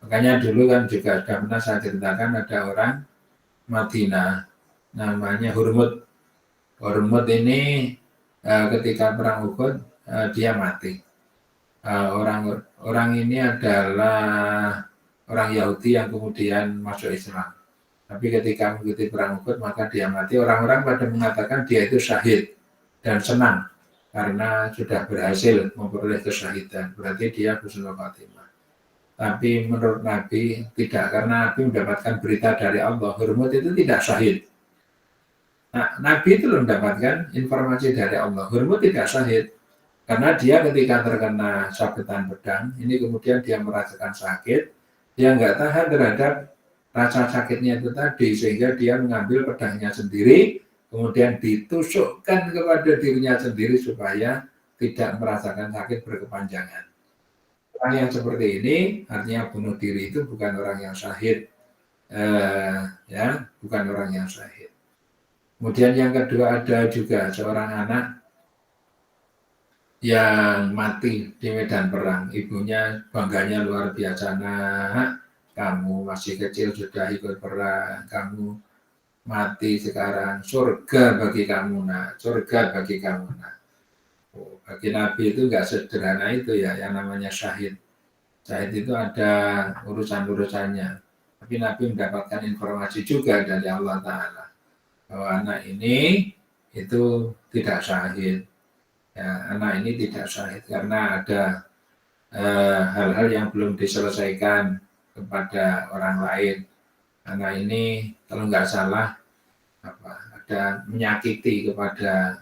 Makanya dulu kan juga sudah pernah saya ceritakan ada orang Madinah namanya Hurmud. Hurmud ini ketika perang Uhud dia mati. Orang ini adalah orang Yahudi yang kemudian masuk Islam. Tapi ketika mengikuti perang Uhud maka dia mati. Orang-orang pada mengatakan dia itu syahid dan senang. Karena sudah berhasil memperoleh kesyahidan, berarti dia husnul khatimah. Tapi menurut Nabi tidak, karena Nabi mendapatkan berita dari Allah, Hurmud itu tidak syahid. Nah, Nabi itu mendapatkan informasi dari Allah, Hurmud tidak syahid. Karena dia ketika terkena sabetan pedang, ini kemudian dia merasakan sakit, dia nggak tahan terhadap rasa sakitnya itu tadi, sehingga dia mengambil pedangnya sendiri, kemudian ditusukkan kepada dirinya sendiri supaya tidak merasakan sakit berkepanjangan. Orang yang seperti ini artinya bunuh diri itu bukan orang yang syahid, bukan orang yang syahid. Kemudian yang kedua ada juga seorang anak yang mati di medan perang. Ibunya bangganya luar biasa, nak, kamu masih kecil sudah ikut perang, kamu mati sekarang, surga bagi kamu nak, surga bagi kamu nak. Bagi Nabi itu enggak sederhana itu ya, yang namanya syahid. Syahid itu ada urusan-urusannya. Tapi Nabi mendapatkan informasi juga dari Allah Ta'ala bahwa anak ini itu tidak syahid. Ya, anak ini tidak syahid karena ada hal-hal yang belum diselesaikan kepada orang lain. Anak ini kalau nggak salah ada menyakiti kepada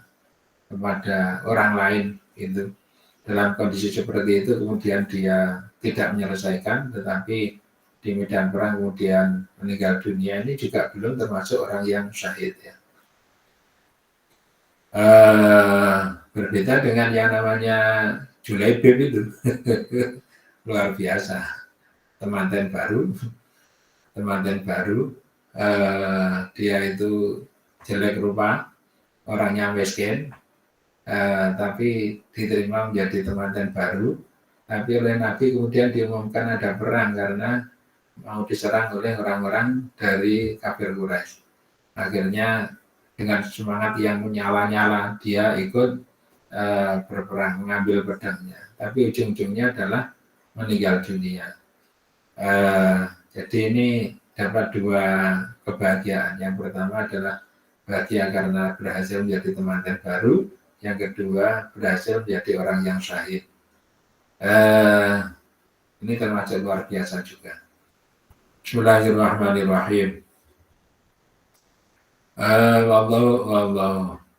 kepada orang lain itu. Dalam kondisi seperti itu kemudian dia tidak menyelesaikan, tetapi di medan perang kemudian meninggal dunia, ini juga belum termasuk orang yang syahid ya. Berbeda dengan yang namanya Julaibib itu luar biasa, temanten baru, dia itu jelek rupa, orangnya miskin, tapi diterima menjadi temanten baru. Tapi oleh Nabi kemudian diumumkan ada perang karena mau diserang oleh orang-orang dari kafir Quraisy. Akhirnya dengan semangat yang menyala-nyala dia ikut berperang, mengambil pedangnya. Tapi ujung-ujungnya adalah meninggal dunia. Jadi ini dapat dua kebahagiaan. Yang pertama adalah bahagia karena berhasil menjadi temanten baru. Yang kedua berhasil menjadi orang yang syahid. Ini termasuk luar biasa juga. Bismillahirrahmanirrahim.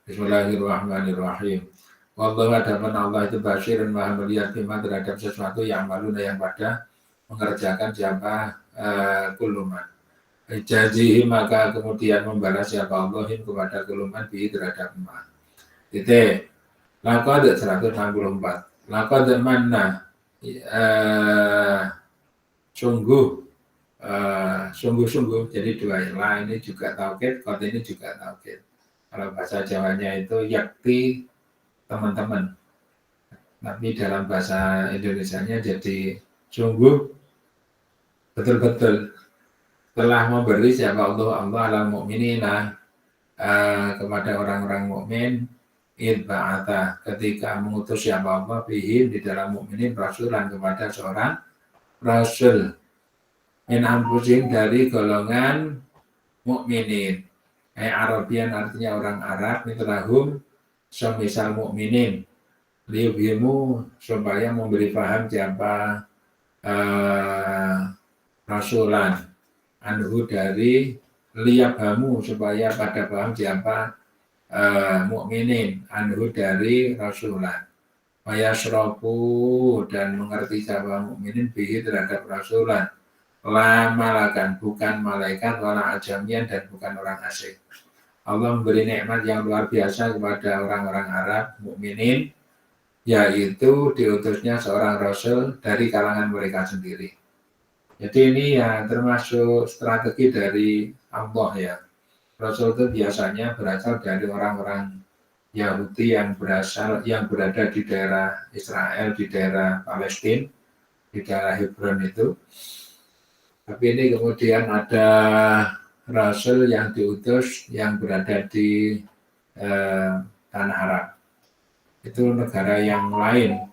Bismillahirrahmanirrahim. Wallahu hadapan Allah itu basyir dan maha melihat bima terhadap sesuatu yang malu yang pada mengerjakan siapa kuluman. Jazihi maka kemudian membalas siapa Allahin kepada kuluman bihi terhadap emak. Titik. Laqad 164. Laqad manna sungguh-sungguh, jadi dua lah ini juga taukid, kot ini juga taukid. Kalau bahasa Jawanya itu yakti teman-teman, tapi dalam bahasa Indonesianya jadi sungguh betul-betul telah memberi siapa Allah alam mukminina kepada orang-orang mukmin idba'ata ketika mengutus siapa Allah bihim di dalam mukminin rasulan kepada seorang rasul min anfusihim dari golongan mukminin. Arabian artinya orang Arab, mitlahum semisal mukminin. Liyubhimu supaya memberi paham siapa rasulan anhu dari liyabhamu supaya pada paham siapa mukminin anhu dari rasulan. Mayasrofu dan mengerti siapa mukminin bihi terhadap rasulan. La malakan, bukan malaikat, wala ajamian dan bukan orang asing. Allah memberi nikmat yang luar biasa kepada orang-orang Arab mukminin, yaitu diutusnya seorang rasul dari kalangan mereka sendiri. Jadi ini ya termasuk strategi dari Allah ya. Rasul itu biasanya berasal dari orang-orang Yahudi yang berada di daerah Israel, di daerah Palestina, di daerah Hebron itu. Tapi ini kemudian ada rasul yang diutus yang berada di tanah Arab. Itu negara yang lain.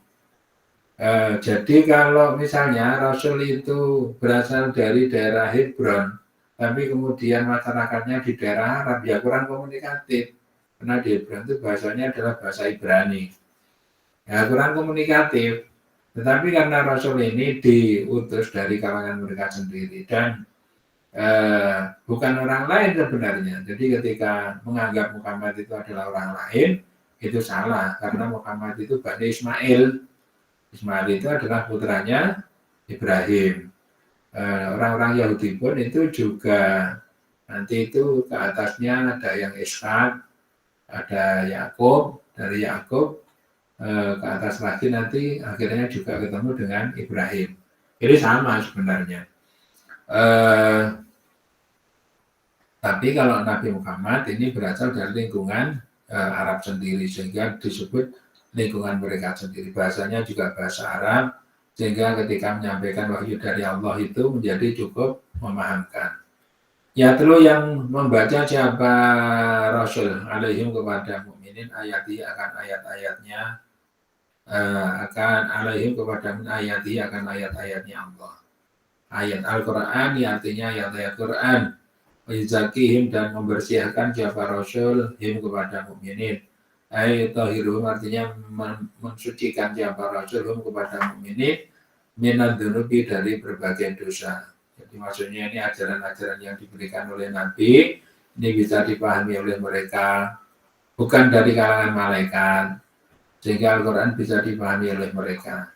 Jadi kalau misalnya rasul itu berasal dari daerah Hebron, tapi kemudian masyarakatnya di daerah Arab, ya kurang komunikatif. Karena di Hebron itu bahasanya adalah bahasa Ibrani. Ya kurang komunikatif. Tetapi karena Rasul ini diutus dari kalangan mereka sendiri dan bukan orang lain sebenarnya. Jadi ketika menganggap Muhammad itu adalah orang lain, itu salah. Karena Muhammad itu Bani Ismail. Ismail itu adalah putranya Ibrahim. Orang-orang Yahudi pun itu juga nanti itu ke atasnya ada yang Ishak, ada Yakub, dari Yakub ke atas lagi nanti akhirnya juga ketemu dengan Ibrahim. Jadi sama sebenarnya. Tapi kalau Nabi Muhammad ini berasal dari lingkungan Arab sendiri sehingga disebut lingkungan mereka sendiri. Bahasanya juga bahasa Arab sehingga ketika menyampaikan wahyu dari Allah itu menjadi cukup memahamkan. Ya terus yang membaca siapa Rasul alaihim kepada mukminin ayati akan ayat-ayatnya akan alaihim kepada ayati akan ayat-ayatnya Allah. Ayat Al-Quran artinya ayat-ayat Quran. Yuzakihim dan membersihkan siapa Rasul him kepada mukminin. Ayat tahirum artinya mensucikan siapa Rasul him kepada mukminin minad dunubi dari berbagai dosa. Jadi maksudnya ini ajaran-ajaran yang diberikan oleh Nabi ini bisa dipahami oleh mereka bukan dari kalangan malaikat, sehingga Al-Quran bisa dipahami oleh mereka.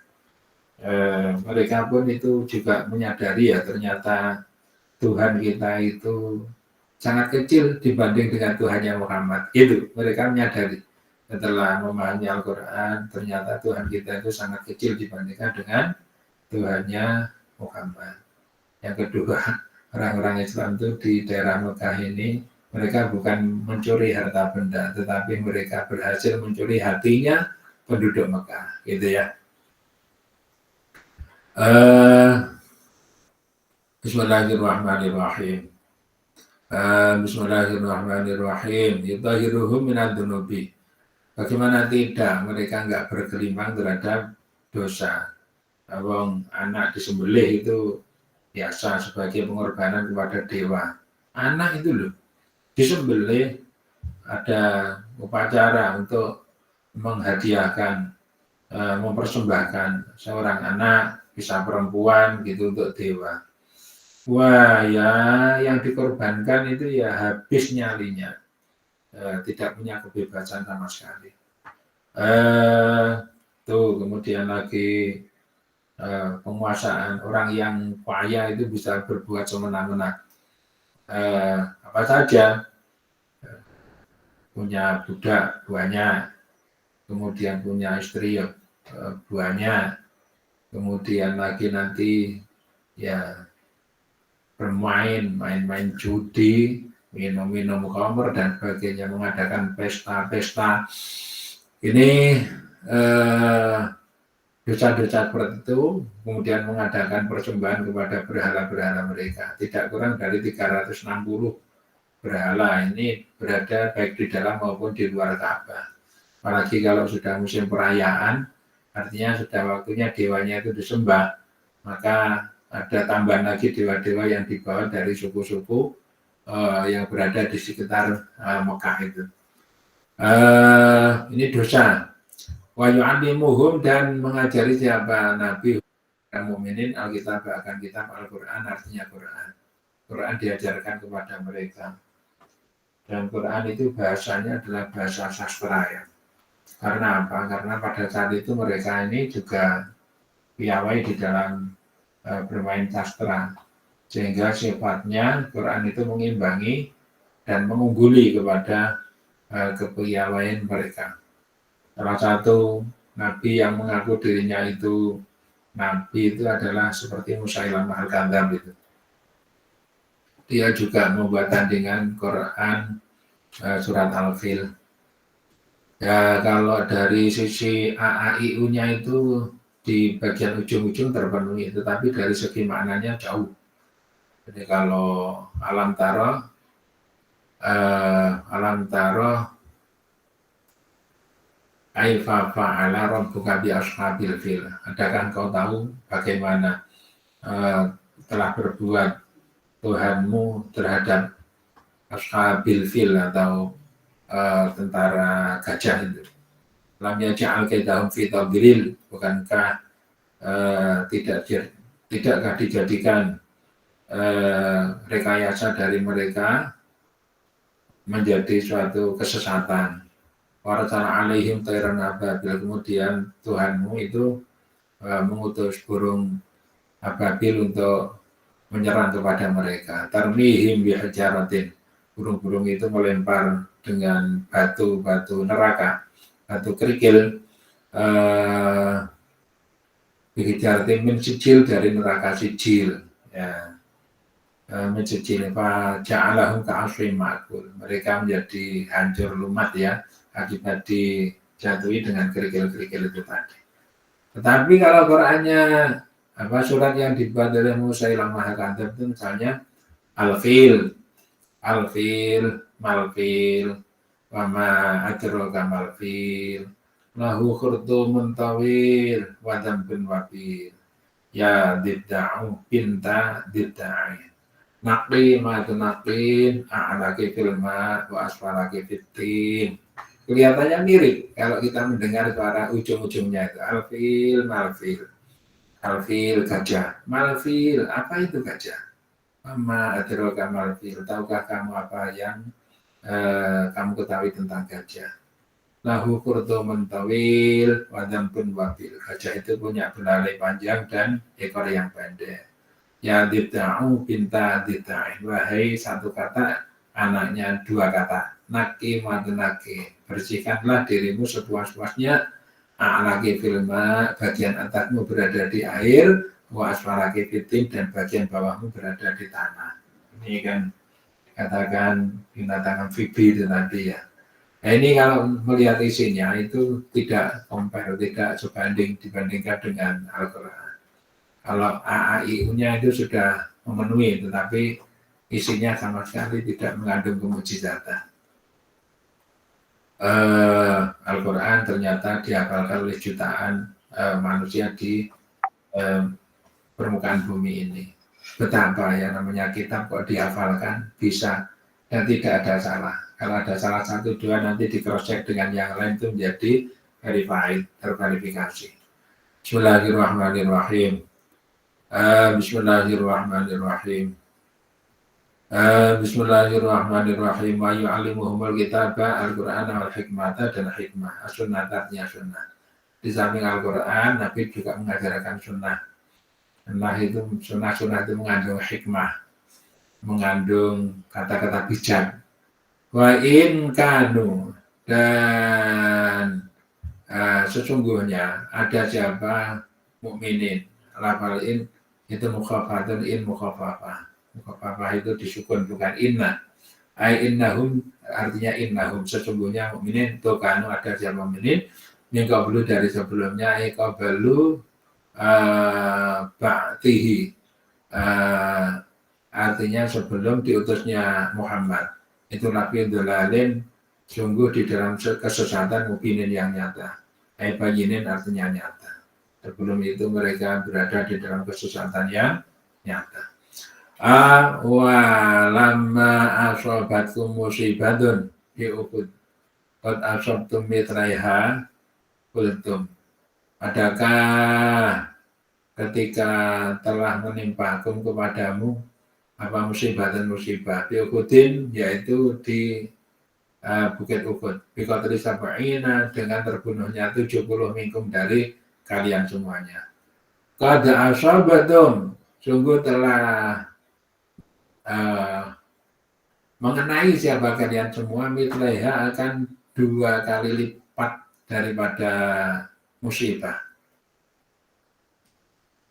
Mereka pun itu juga menyadari ya ternyata Tuhan kita itu sangat kecil dibanding dengan Tuhannya Muhammad. Itu mereka menyadari setelah memahami Al-Quran, ternyata Tuhan kita itu sangat kecil dibandingkan dengan Tuhannya Muhammad. Yang kedua, orang-orang Islam itu di daerah Mekah ini, mereka bukan mencuri harta benda, tetapi mereka berhasil mencuri hatinya penduduk Mekah, gitu ya. Bismillahirrahmanirrahim. Bismillahirrahmanirrahim. Yutahiruhum minadzunubi. Bagaimana tidak mereka nggak bergelimang terhadap dosa. Wong anak disembelih itu biasa sebagai pengorbanan kepada dewa. Anak itu loh disembelih, ada upacara untuk menghadiahkan, mempersembahkan seorang anak, bisa perempuan gitu untuk dewa. Wah ya, yang dikorbankan itu ya habis nyalinya, tidak punya kebebasan sama sekali. Tuh kemudian lagi penguasaan, orang yang kaya itu bisa berbuat semena-mena apa saja, punya budak banyak, kemudian punya istri banyak, kemudian lagi nanti ya main judi, minum khamr dan sebagainya, mengadakan pesta-pesta. Ini dosa-dosa seperti itu, kemudian mengadakan persembahan kepada berhala-berhala mereka. Tidak kurang dari 360 berhala ini berada baik di dalam maupun di luar Ka'bah. Apalagi kalau sudah musim perayaan, artinya sudah waktunya dewanya itu disembah, maka ada tambahan lagi dewa-dewa yang dibawa dari suku-suku yang berada di sekitar Mekah itu. Ini dosa. Wa yu'allimuhum, dan mengajari siapa Nabi dan mukminin Alkitab, akan kitab Al-Quran, artinya Quran. Quran diajarkan kepada mereka. Dan Quran itu bahasanya adalah bahasa sastra ya. Karena apa? Karena pada saat itu mereka ini juga piawai di dalam bermain sastra. Sehingga sifatnya Quran itu mengimbangi dan mengungguli kepada kepiawaian mereka. Salah satu nabi yang mengaku dirinya itu nabi itu adalah seperti Musailamah Al-Kadzdzab itu. Dia juga membuat tandingan Quran surat Al-Fil. Ya kalau dari sisi AAIU-nya itu di bagian ujung-ujung terpenuhi, tetapi dari segi maknanya jauh. Jadi kalau alam taro Kaifa fa'ala rabbuka bi ashabil fil. Adakah engkau tahu bagaimana telah berbuat Tuhanmu terhadap ashabil fil atau tentara gajah itu? Lam yaj'al kaidahum fi tadlil. Bukankah tidakkah dijadikan rekayasa dari mereka menjadi suatu kesesatan? Warsala alaihim tayran ababil. Kemudian Tuhanmu itu mengutus burung ababil untuk menyerang kepada mereka. Tarmihim bihajaratin. Burung-burung itu melempar dengan batu-batu neraka, batu kerikil, bihajaratin min sijil, dari neraka sijil. Ya. Min sijil fa ja'alahum ka'asfin ma'kul. Mereka menjadi hancur lumat ya, akibat dijatuhi dengan kerikil-kerikil itu tadi. Tetapi kalau Qurannya surat yang dibuat oleh Musailamah Al-Kadzdzab itu misalnya Al-Fil, Malfil, Wama adraka malfil, lahu khurtumun tawil, wadambun wabil, ya didda'u binta didda'in. Naqli ma tunaqin, a'laki filma wa asfalaki fitin. Kelihatannya mirip kalau kita mendengar suara ujung-ujungnya itu Alfil, Malfil. Alfil gajah, Malfil, apa itu gajah? Mama adraka malfil, tahukah kamu apa yang kamu ketahui tentang gajah. Lahu kurdumun tawil wa dambun wabil. Gajah itu punya belalai panjang dan ekor yang pendek. Ya dibta'u binta dibta'in. Wahai satu kata, anaknya dua kata. Naki madunaki. Bersihkanlah dirimu sepuas-puasnya. A'laki filma, bagian atasmu berada di air. Wa asfalaki fitin, dan bagian bawahmu berada di tanah. Ini kan katakan binatang amfibi itu tadi ya. Nah ini kalau melihat isinya itu tidak compare, tidak sebanding dibandingkan dengan Al-Quran. Kalau AAIU-nya itu sudah memenuhi, tetapi isinya sama sekali tidak mengandung kemujizatan. Al-Quran ternyata dihafalkan oleh jutaan manusia di permukaan bumi ini. Betapa ya namanya kitab kok dihafalkan bisa dan tidak ada salah. Kalau ada salah satu dua nanti di cross check dengan yang lain itu menjadi verified, terverifikasi. Bismillahirrahmanirrahim. Bismillahirrahmanirrahim. Bismillahirrahmanirrahim. Wa yu'allimuhumul kitaba al-Qur'an wal hikmata dan hikmah. As-sunnatnya sunnah. Di samping Al-Quran, Nabi juga mengajarkan sunnah. Sunnah itu mengandung hikmah, mengandung kata-kata bijak. Wa in kanu, dan sesungguhnya ada siapa mukminin. Lafal-in itu mukhafatun in mukhafafah. Mukhafafah itu disukun bukan inna. Ai innahum artinya innahum, sesungguhnya mukminin itu kanu ada siapa mukminin min qablu dari sebelumnya ai qablu ba'tihi, artinya sebelum diutusnya Muhammad. Itulah fi'dulalin, sungguh di dalam kesesatan mubinin yang nyata. Bayinin artinya nyata. Sebelum itu mereka berada di dalam kesesatan yang nyata. Wa lamma asobatkum musibatun fi Uhud qad asabtum mitraiha qultum. Adakah ketika telah menimpakum kepadamu apa musibah dan musibah di Uhudin, yaitu di Bukit Uhud, bikotri sab'ina, dengan terbunuhnya 70 minkum dari kalian semuanya. Qad asabatum, sungguh telah mengenai siapa kalian semua, mitlaiha akan 2 kali lipat daripada musibah.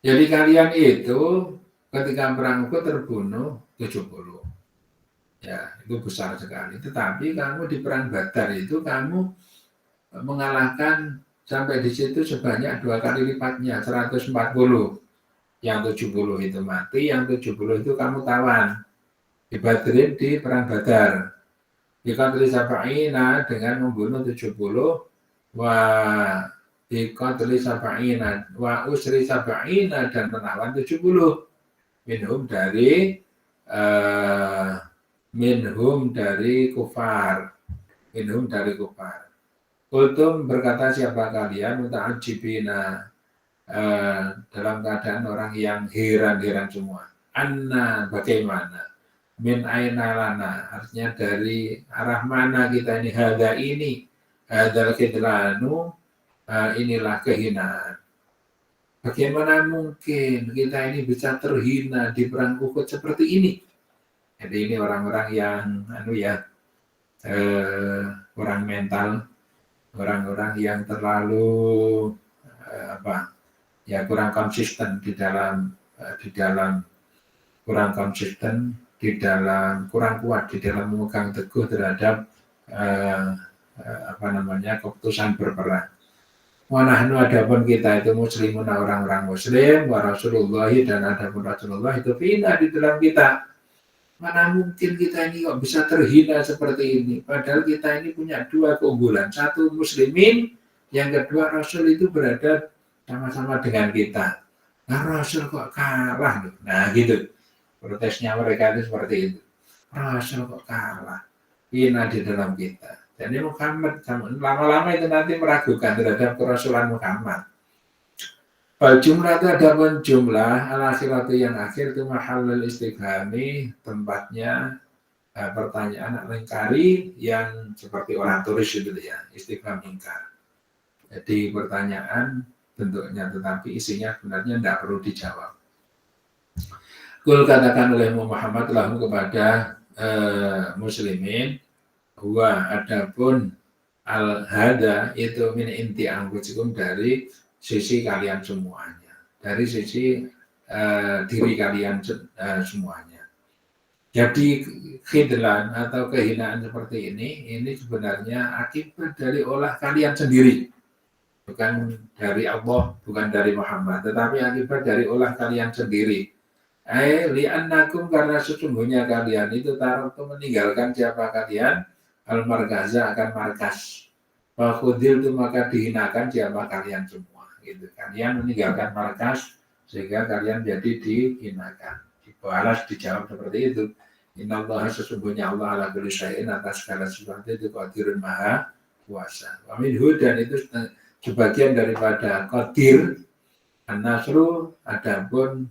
Jadi kalian itu ketika perang Uhud terbunuh 70. Ya, itu besar sekali. Tetapi kamu di perang Badar itu kamu mengalahkan sampai di situ sebanyak 2 kali lipatnya, 140. Yang 70 itu mati, yang 70 itu kamu tawan. Di Badrin di perang Badar. Biqatli sab'ina, dengan membunuh 70, wa biqatli sab'ina, wa usri sab'ina, dan menawan 70. Minhum dari kufar. Minhum dari kufar. Kultum, berkata siapa kalian, muta'ajibina, dalam keadaan orang yang heran-heran semua. Anna, bagaimana? Min aina lana, artinya dari arah mana kita ini, hadza ini, hadzal khidlanu, inilah kehinaan. Bagaimana mungkin kita ini bisa terhina di perang Uhud seperti ini? Jadi ini orang-orang yang orang mental, orang-orang yang terlalu kurang konsisten kurang kuat di dalam memegang teguh terhadap keputusan berperang. Wa nahnu, adapun kita itu muslimun, orang-orang muslim, wa Rasulullahi, dan adapun Rasulullah itu fina, di dalam kita. Mana mungkin kita ini kok bisa terhina seperti ini, padahal kita ini punya 2 keunggulan, satu muslimin, yang kedua Rasul itu berada sama-sama dengan kita. Nah Rasul kok kalah loh. Nah gitu, protesnya mereka itu seperti itu. Rasul kok kalah, hina di dalam kita. Jadi Muhammad lama-lama itu nanti meragukan terhadap kerasulan Muhammad. Jumlah itu ada pun jumlah al-akhiratu yang akhir itu mahallul istifhami, tempatnya pertanyaan lingkari yang seperti orang tulis itu ya, istifham ingkar. Jadi pertanyaan bentuknya tetapi isinya sebenarnya tidak perlu dijawab. Kul katakan oleh Muhammad lahu kepada muslimin, huwa adapun al-hada itu min inti anfusikum dari sisi kalian semuanya, dari sisi diri kalian semuanya. Jadi khidlan atau kehinaan seperti ini sebenarnya akibat dari olah kalian sendiri, bukan dari Allah, bukan dari Muhammad, tetapi akibat dari olah kalian sendiri. Li'annakum karena sesungguhnya kalian itu taruh meninggalkan siapa kalian al-markaza akan markas. Fakhudil itu maka dihinakan siapa kalian semua. Gitu. Kalian meninggalkan markas sehingga kalian jadi dihinakan. Dibalas dijawab seperti itu. Innallaha sesungguhnya Allah ala kulli syai'in atas segala sesuatu itu qadirun maha kuasa. Wa minhu dan itu sebagian daripada qadir an-nasru adapun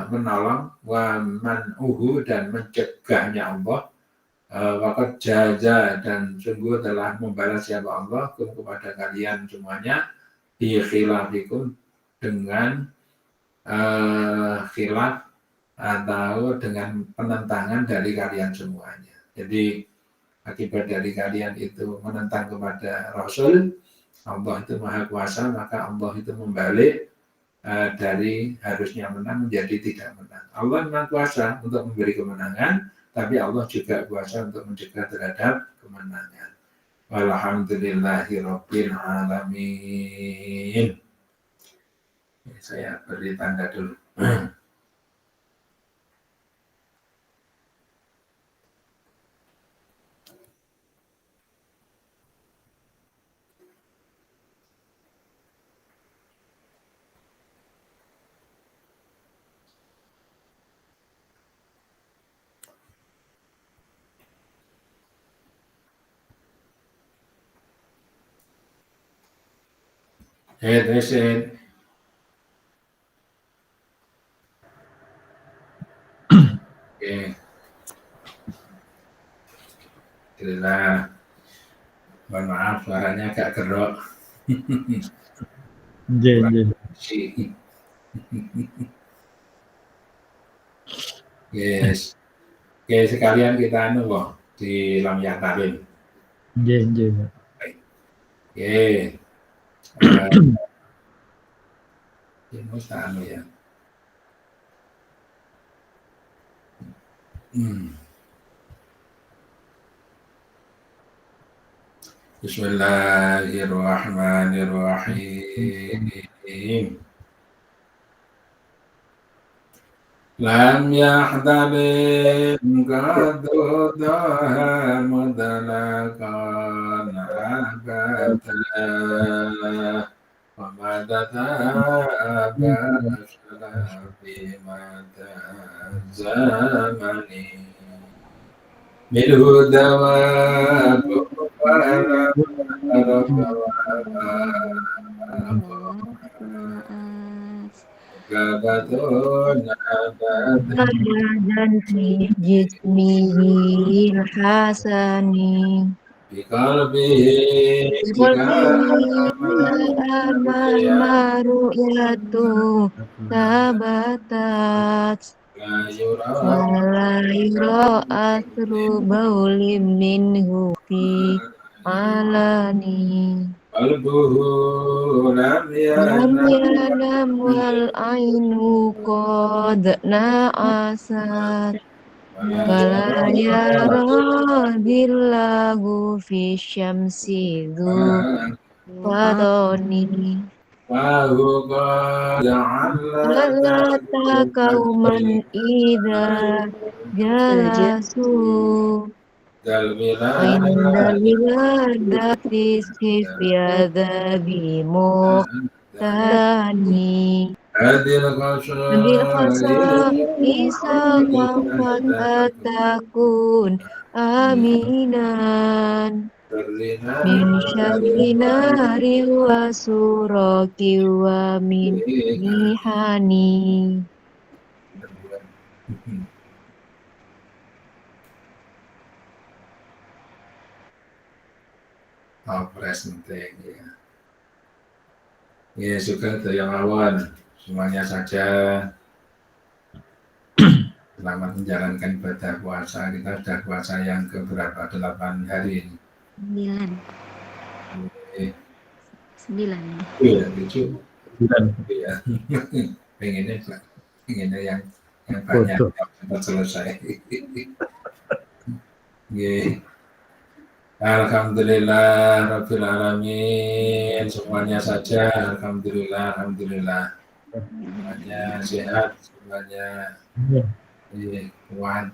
menolong wa man'uhu dan mencegahnya Allah waqad jaza dan sungguh telah membalas siapa Allah kepada kalian semuanya bi khilafikum dengan khilaf atau dengan penentangan dari kalian semuanya. Jadi akibat dari kalian itu menentang kepada Rasul, Allah itu maha kuasa, maka Allah itu membalik dari harusnya menang menjadi tidak menang. Allah memang kuasa untuk memberi kemenangan, tapi Allah juga kuasa untuk mencegah terhadap kemenangan. Walhamdulillahirabbil alamin. Saya beri tanda dulu. Terusin. Oke. Alhamdulillah. Mohon maaf suaranya agak gerok. Yes. Oke, sekalian kita di Lam Yatarin. Oke. Ini ya. Bismillahirrahmanirrahim. Lam yahtabim qadudaha mudalakan abada wa madata abashala fi mata zamani minhu dawabu dan fi jismihi hasani biqalbihi maru'yatu tabatat la yura asru baulim minhu fi alani qalbuhu lam yanam wal ainu qad na'asat wala yara dillahu fi syamsi dhu fadoni Wahu qala kauman idha jalasu Indal wiladati sifyadhabi muqtani Adil khasa isa wafat atakun aminan min syarri nari wa suraki wa min mihani. Opres penting ya. Ya juga yang lawan semuanya saja. Selamat menjalankan ibadah puasa. Kita sudah puasa yang keberapa? 8 hari ini. 9. Iya, 7. Dan Iya. pengennya yang banyak yang cepat selesai. Iya. Alhamdulillah Rabbil Alamin. Semuanya saja Alhamdulillah. Semuanya sehat, semuanya kuat.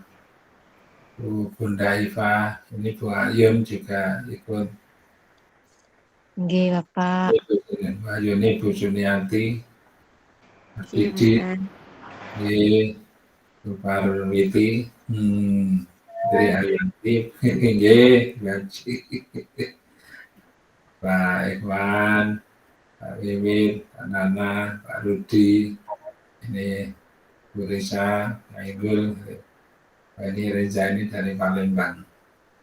Bunda Iva, ini Bu Ayun juga ikut. Nggih, Bapak. Bu Ayun ini Bu Suniati, Mas Didi, Bu Parwiti, Tri Ayanti, Gaji, Pak Ikhwan, Pak Wiwit, Pak Nana, Pak Rudi, ini Bu Risa, Pak Igul, ini Reza ini dari Palembang.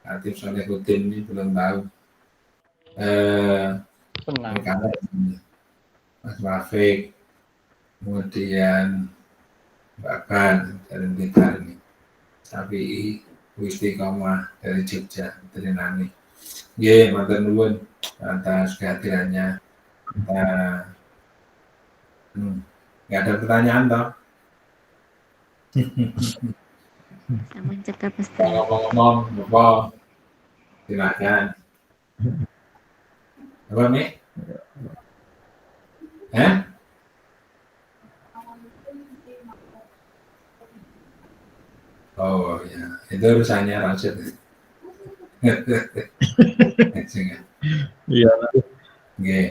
Latif Solehudin ini belum tahu. Mas Wafik, kemudian Mbak Ban dari Blitar ini, Sapi Istiqomah dari Jogja, dari Nani. Matur nuwun atas kehadirannya. Nggak ada pertanyaan toh? Sama cakap pasti. Ngomong-ngomong, Bapak, silakan. Apa nih? Oh ya, itu urusannya Rasid. iya,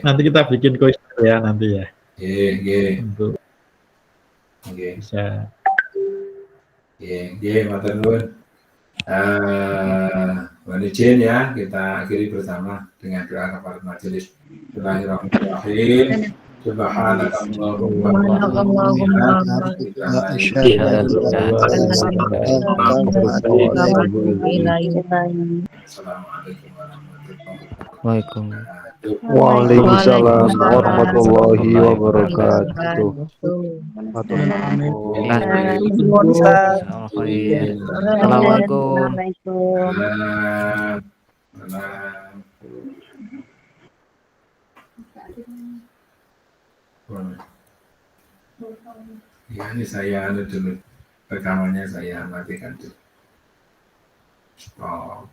nanti kita bikin kuis ya nanti ya. Untuk bisa. Matur nuwun. Mohon izin ya, kita akhiri bersama dengan doa kafarat majelis. Bismillahirrahmanirrahim. Subhanakallahumma wa bihamdika Assalamualaikum warahmatullahi wabarakatuh. Waalaikumsalam warahmatullahi wabarakatuh. Ya, ini saya dulu rekamannya saya matikan dulu. Oh.